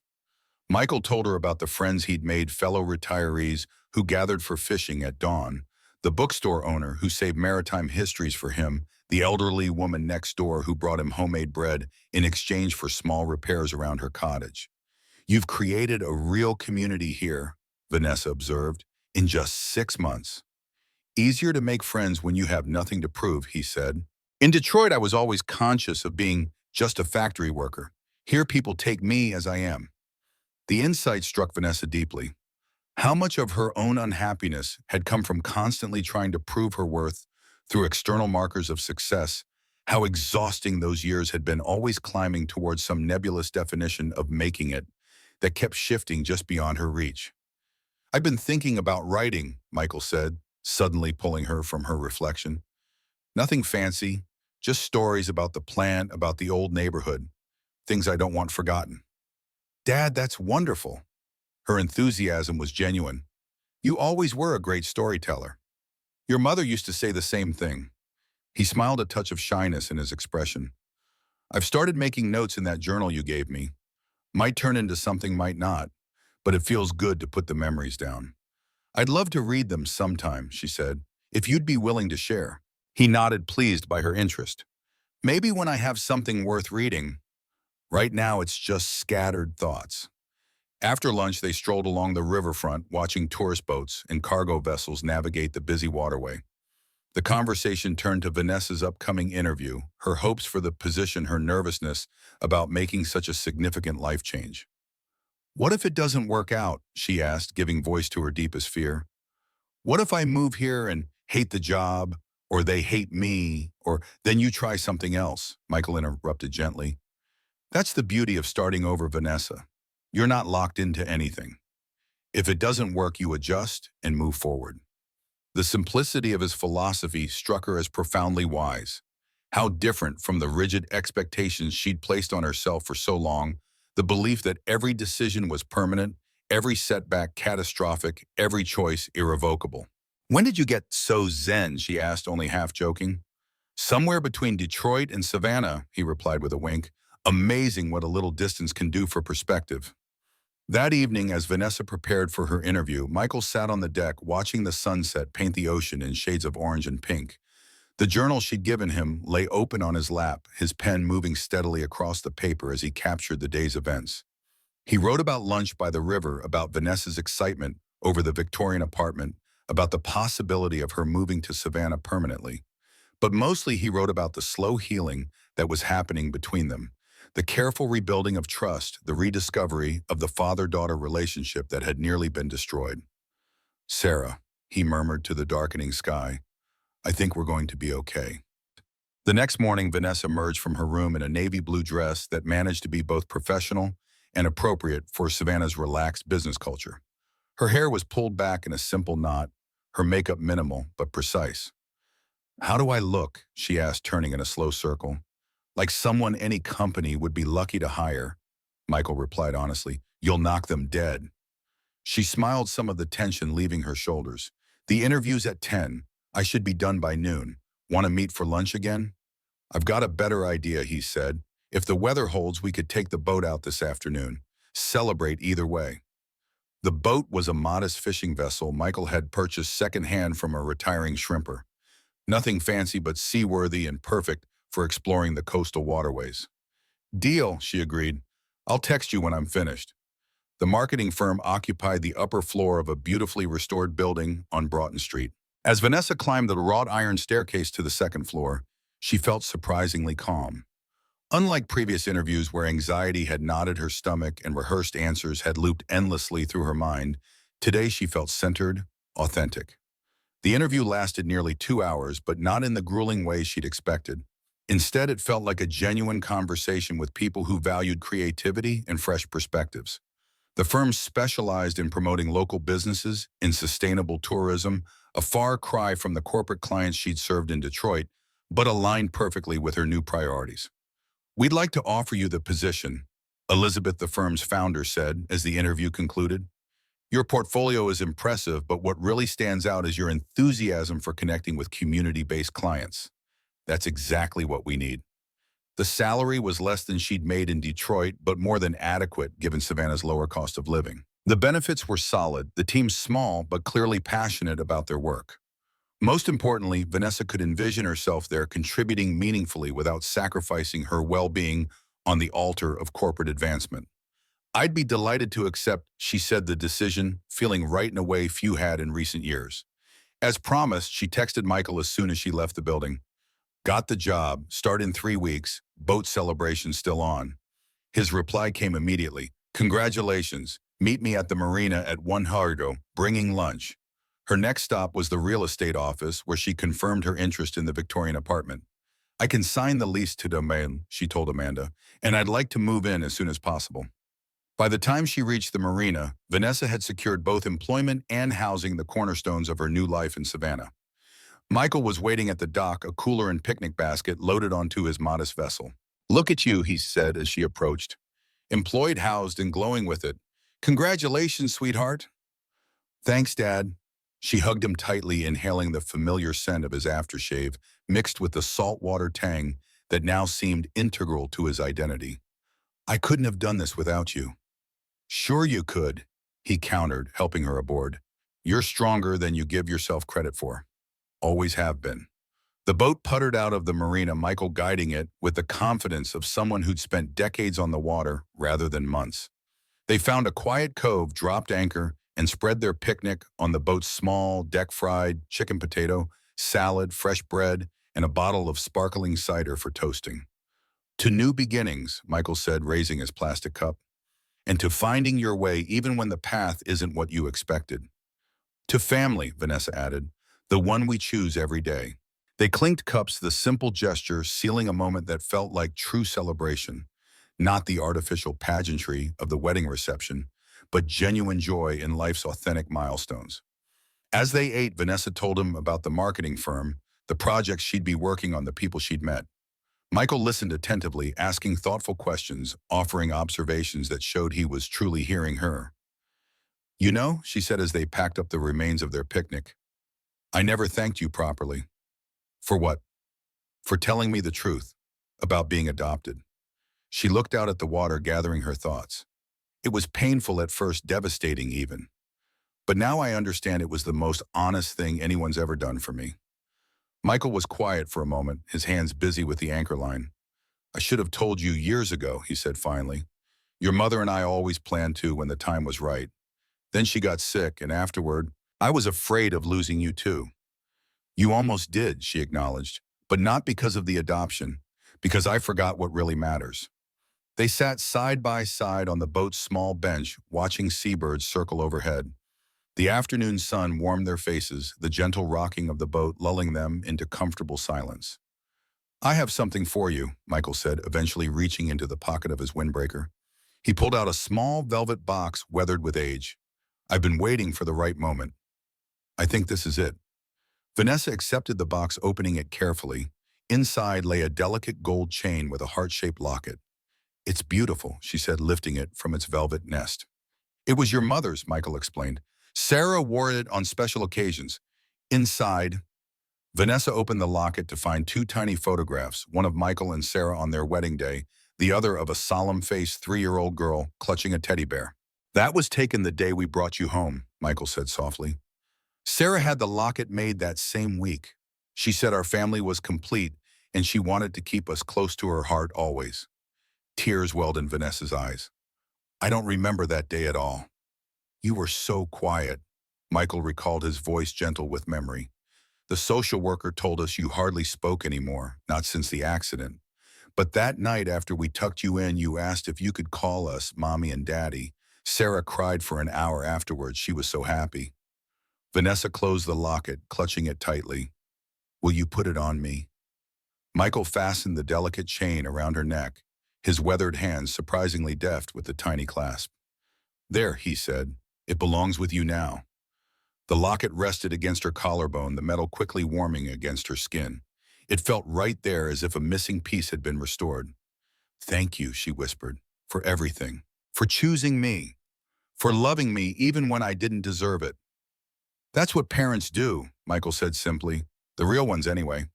Michael told her about the friends he'd made, fellow retirees who gathered for fishing at dawn, the bookstore owner who saved maritime histories for him, the elderly woman next door who brought him homemade bread in exchange for small repairs around her cottage. You've created a real community here, Vanessa observed, in just 6 months. Easier to make friends when you have nothing to prove, he said. In Detroit, I was always conscious of being just a factory worker. Here, people take me as I am. The insight struck Vanessa deeply. How much of her own unhappiness had come from constantly trying to prove her worth through external markers of success, how exhausting those years had been, always climbing towards some nebulous definition of making it that kept shifting just beyond her reach. I've been thinking about writing, Michael said, suddenly pulling her from her reflection. Nothing fancy, just stories about the plant, about the old neighborhood, things I don't want forgotten. Dad, that's wonderful. Her enthusiasm was genuine. You always were a great storyteller. Your mother used to say the same thing. He smiled, a touch of shyness in his expression. I've started making notes in that journal you gave me. Might turn into something, might not, but it feels good to put the memories down. I'd love to read them sometime, she said, if you'd be willing to share. He nodded, pleased by her interest. Maybe when I have something worth reading. Right now, it's just scattered thoughts. After lunch, they strolled along the riverfront, watching tourist boats and cargo vessels navigate the busy waterway. The conversation turned to Vanessa's upcoming interview, her hopes for the position, her nervousness about making such a significant life change. What if it doesn't work out, she asked, giving voice to her deepest fear. What if I move here and hate the job, or they hate me, or then you try something else? Michael interrupted gently. That's the beauty of starting over, Vanessa. You're not locked into anything. If it doesn't work, you adjust and move forward. The simplicity of his philosophy struck her as profoundly wise. How different from the rigid expectations she'd placed on herself for so long, the belief that every decision was permanent, every setback catastrophic, every choice irrevocable. When did you get so zen, she asked, only half joking. Somewhere between Detroit and Savannah, he replied with a wink. Amazing what a little distance can do for perspective. That evening, as Vanessa prepared for her interview, Michael sat on the deck watching the sunset paint the ocean in shades of orange and pink. The journal she'd given him lay open on his lap, his pen moving steadily across the paper as he captured the day's events. He wrote about lunch by the river, about Vanessa's excitement over the Victorian apartment, about the possibility of her moving to Savannah permanently. But mostly he wrote about the slow healing that was happening between them. The careful rebuilding of trust, the rediscovery of the father-daughter relationship that had nearly been destroyed. Sarah, he murmured to the darkening sky, I think we're going to be okay. The next morning, Vanessa emerged from her room in a navy blue dress that managed to be both professional and appropriate for Savannah's relaxed business culture. Her hair was pulled back in a simple knot, her makeup minimal but precise. How do I look? She asked, turning in a slow circle. Like someone any company would be lucky to hire, Michael replied honestly. You'll knock them dead. She smiled, some of the tension leaving her shoulders. The interview's at 10. I should be done by noon. Want to meet for lunch again? I've got a better idea, he said. If the weather holds, we could take the boat out this afternoon. Celebrate either way. The boat was a modest fishing vessel Michael had purchased secondhand from a retiring shrimper. Nothing fancy but seaworthy and perfect for exploring the coastal waterways. Deal, she agreed. I'll text you when I'm finished. The marketing firm occupied the upper floor of a beautifully restored building on Broughton Street. As Vanessa climbed the wrought iron staircase to the second floor, she felt surprisingly calm. Unlike previous interviews where anxiety had knotted her stomach and rehearsed answers had looped endlessly through her mind, today she felt centered, authentic. The interview lasted nearly 2 hours, but not in the grueling way she'd expected. Instead, it felt like a genuine conversation with people who valued creativity and fresh perspectives. The firm specialized in promoting local businesses, in sustainable tourism, a far cry from the corporate clients she'd served in Detroit, but aligned perfectly with her new priorities. We'd like to offer you the position, Elizabeth, the firm's founder, said as the interview concluded. Your portfolio is impressive, but what really stands out is your enthusiasm for connecting with community-based clients. That's exactly what we need. The salary was less than she'd made in Detroit, but more than adequate given Savannah's lower cost of living. The benefits were solid, the team small but clearly passionate about their work. Most importantly, Vanessa could envision herself there contributing meaningfully without sacrificing her well-being on the altar of corporate advancement. "I'd be delighted to accept," she said the decision, feeling right in a way few had in recent years. As promised, she texted Michael as soon as she left the building. "Got the job, start in 3 weeks, boat celebration still on." His reply came immediately. "Congratulations, meet me at the marina at 1 bringing lunch." Her next stop was the real estate office, where she confirmed her interest in the Victorian apartment. "I can sign the lease to domain," she told Amanda, "and I'd like to move in as soon as possible." By the time she reached the marina, Vanessa had secured both employment and housing, the cornerstones of her new life in Savannah. Michael was waiting at the dock, a cooler and picnic basket loaded onto his modest vessel. "Look at you," he said as she approached. "Employed, housed, and glowing with it. Congratulations, sweetheart." "Thanks, Dad." She hugged him tightly, inhaling the familiar scent of his aftershave, mixed with the saltwater tang that now seemed integral to his identity. "I couldn't have done this without you." "Sure you could," he countered, helping her aboard. "You're stronger than you give yourself credit for. Always have been." The boat puttered out of the marina, Michael guiding it with the confidence of someone who'd spent decades on the water rather than months. They found a quiet cove, dropped anchor, and spread their picnic on the boat's small deck-fried chicken potato, salad, fresh bread, and a bottle of sparkling cider for toasting. "To new beginnings," Michael said, raising his plastic cup. "And to finding your way even when the path isn't what you expected." "To family," Vanessa added, "the one we choose every day." They clinked cups, the simple gesture sealing a moment that felt like true celebration, not the artificial pageantry of the wedding reception, but genuine joy in life's authentic milestones. As they ate, Vanessa told him about the marketing firm, the projects she'd be working on, the people she'd met. Michael listened attentively, asking thoughtful questions, offering observations that showed he was truly hearing her. "You know," she said as they packed up the remains of their picnic, "I never thanked you properly." "For what?" "For telling me the truth about being adopted." She looked out at the water, gathering her thoughts. "It was painful at first, devastating even. But now I understand it was the most honest thing anyone's ever done for me." Michael was quiet for a moment, his hands busy with the anchor line. "I should have told you years ago," he said finally. "Your mother and I always planned to when the time was right. Then she got sick, and afterward, I was afraid of losing you too." "You almost did," she acknowledged, "but not because of the adoption, because I forgot what really matters." They sat side by side on the boat's small bench, watching seabirds circle overhead. The afternoon sun warmed their faces, the gentle rocking of the boat lulling them into comfortable silence. "I have something for you," Michael said, eventually reaching into the pocket of his windbreaker. He pulled out a small velvet box weathered with age. "I've been waiting for the right moment. I think this is it." Vanessa accepted the box, opening it carefully. Inside lay a delicate gold chain with a heart-shaped locket. "It's beautiful," she said, lifting it from its velvet nest. "It was your mother's," Michael explained. "Sarah wore it on special occasions." Inside, Vanessa opened the locket to find two tiny photographs, one of Michael and Sarah on their wedding day, the other of a solemn-faced 3-year-old girl clutching a teddy bear. "That was taken the day we brought you home," Michael said softly. "Sarah had the locket made that same week. She said our family was complete, and she wanted to keep us close to her heart always." Tears welled in Vanessa's eyes. "I don't remember that day at all." "You were so quiet." Michael recalled, his voice gentle with memory. "The social worker told us you hardly spoke anymore, not since the accident. But that night after we tucked you in, you asked if you could call us Mommy and Daddy. Sarah cried for an hour afterwards. She was so happy." Vanessa closed the locket, clutching it tightly. "Will you put it on me?" Michael fastened the delicate chain around her neck, his weathered hands surprisingly deft with the tiny clasp. "There," he said, "it belongs with you now." The locket rested against her collarbone, the metal quickly warming against her skin. It felt right there, as if a missing piece had been restored. "Thank you," she whispered, "for everything. For choosing me. For loving me even when I didn't deserve it." "That's what parents do," Michael said simply. "The real ones, anyway."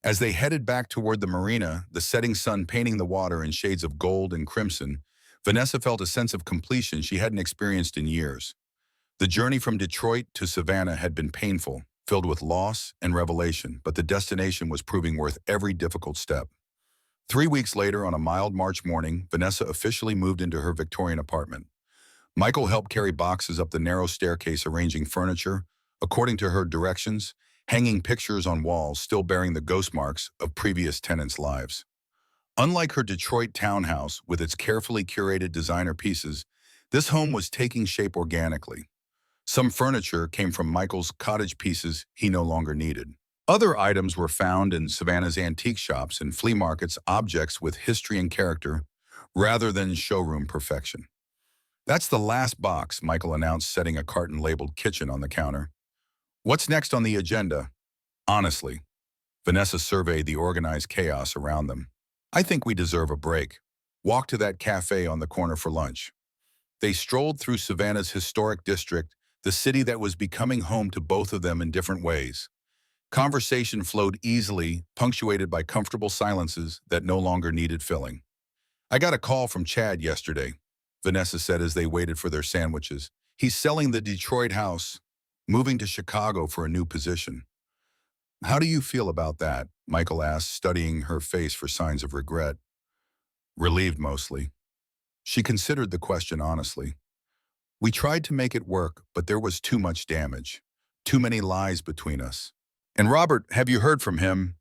As they headed back toward the marina, the setting sun painting the water in shades of gold and crimson, Vanessa felt a sense of completion she hadn't experienced in years. The journey from Detroit to Savannah had been painful, filled with loss and revelation, but the destination was proving worth every difficult step. 3 weeks later, on a mild March morning, Vanessa officially moved into her Victorian apartment. Michael helped carry boxes up the narrow staircase, arranging furniture, according to her directions, hanging pictures on walls still bearing the ghost marks of previous tenants' lives. Unlike her Detroit townhouse with its carefully curated designer pieces, this home was taking shape organically. Some furniture came from Michael's cottage pieces he no longer needed. Other items were found in Savannah's antique shops and flea markets, objects with history and character, rather than showroom perfection. "That's the last box," Michael announced, setting a carton labeled kitchen on the counter. "What's next on the agenda?" Honestly, Vanessa surveyed the organized chaos around them. "I think we deserve a break. Walk to that cafe on the corner for lunch." They strolled through Savannah's historic district, the city that was becoming home to both of them in different ways. Conversation flowed easily, punctuated by comfortable silences that no longer needed filling. "I got a call from Chad yesterday," Vanessa said as they waited for their sandwiches. "He's selling the Detroit house, moving to Chicago for a new position." "How do you feel about that?" Michael asked, studying her face for signs of regret. Relieved mostly. She considered the question honestly. "We tried to make it work, but there was too much damage. Too many lies between us. And Robert, have you heard from him?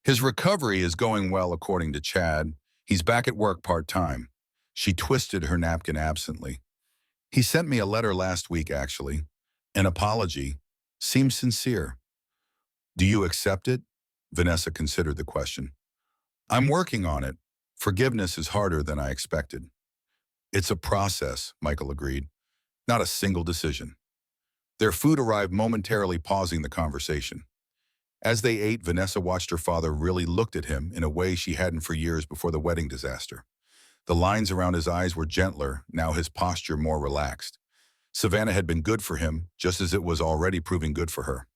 His recovery is going well, according to Chad. He's back at work part-time." She twisted her napkin absently. "He sent me a letter last week, actually. An apology. Seems sincere." "Do you accept it?" Vanessa considered the question. "I'm working on it. Forgiveness is harder than I expected." "It's a process," Michael agreed. "Not a single decision." Their food arrived, momentarily pausing the conversation. As they ate, Vanessa watched her father really looked at him in a way she hadn't for years before the wedding disaster. The lines around his eyes were gentler, now his posture more relaxed. Savannah had been good for him, just as it was already proving good for her.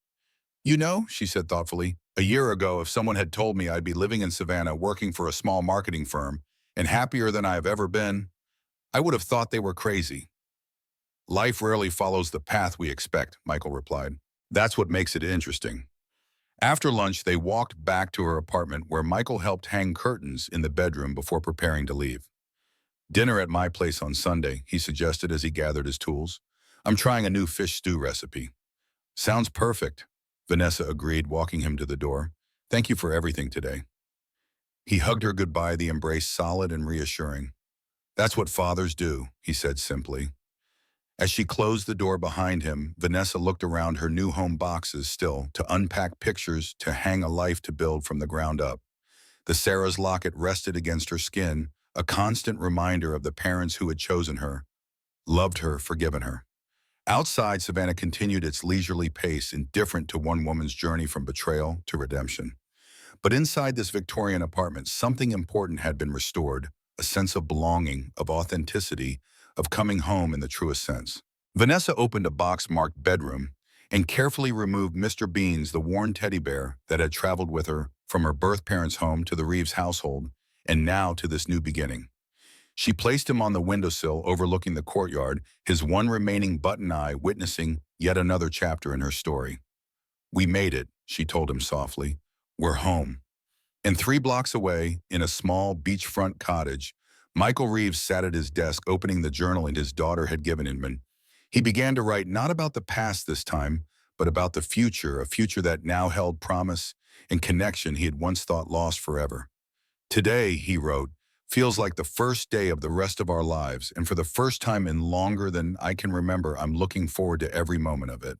"You know," she said thoughtfully, "a year ago, if someone had told me I'd be living in Savannah working for a small marketing firm and happier than I have ever been, I would have thought they were crazy." "Life rarely follows the path we expect," Michael replied. "That's what makes it interesting." After lunch, they walked back to her apartment where Michael helped hang curtains in the bedroom before preparing to leave. "Dinner at my place on Sunday," he suggested as he gathered his tools. "I'm trying a new fish stew recipe." "Sounds perfect," Vanessa agreed, walking him to the door. "Thank you for everything today." He hugged her goodbye, the embrace solid and reassuring. "That's what fathers do," he said simply. As she closed the door behind him, Vanessa looked around her new home boxes still, to unpack pictures, to hang a life to build from the ground up. The Sarah's locket rested against her skin, a constant reminder of the parents who had chosen her, loved her, forgiven her. Outside, Savannah continued its leisurely pace, indifferent to one woman's journey from betrayal to redemption. But inside this Victorian apartment, something important had been restored, a sense of belonging, of authenticity, of coming home in the truest sense. Vanessa opened a box marked bedroom and carefully removed Mr. Beans, the worn teddy bear that had traveled with her from her birth parents' home to the Reeves household, and now to this new beginning. She placed him on the windowsill overlooking the courtyard, his one remaining button eye witnessing yet another chapter in her story. "We made it," she told him softly. "We're home." And 3 blocks away, in a small beachfront cottage, Michael Reeves sat at his desk opening the journal his daughter had given him. He began to write not about the past this time, but about the future, a future that now held promise and connection he had once thought lost forever. "Today," he wrote, "feels like the first day of the rest of our lives, and for the first time in longer than I can remember, I'm looking forward to every moment of it."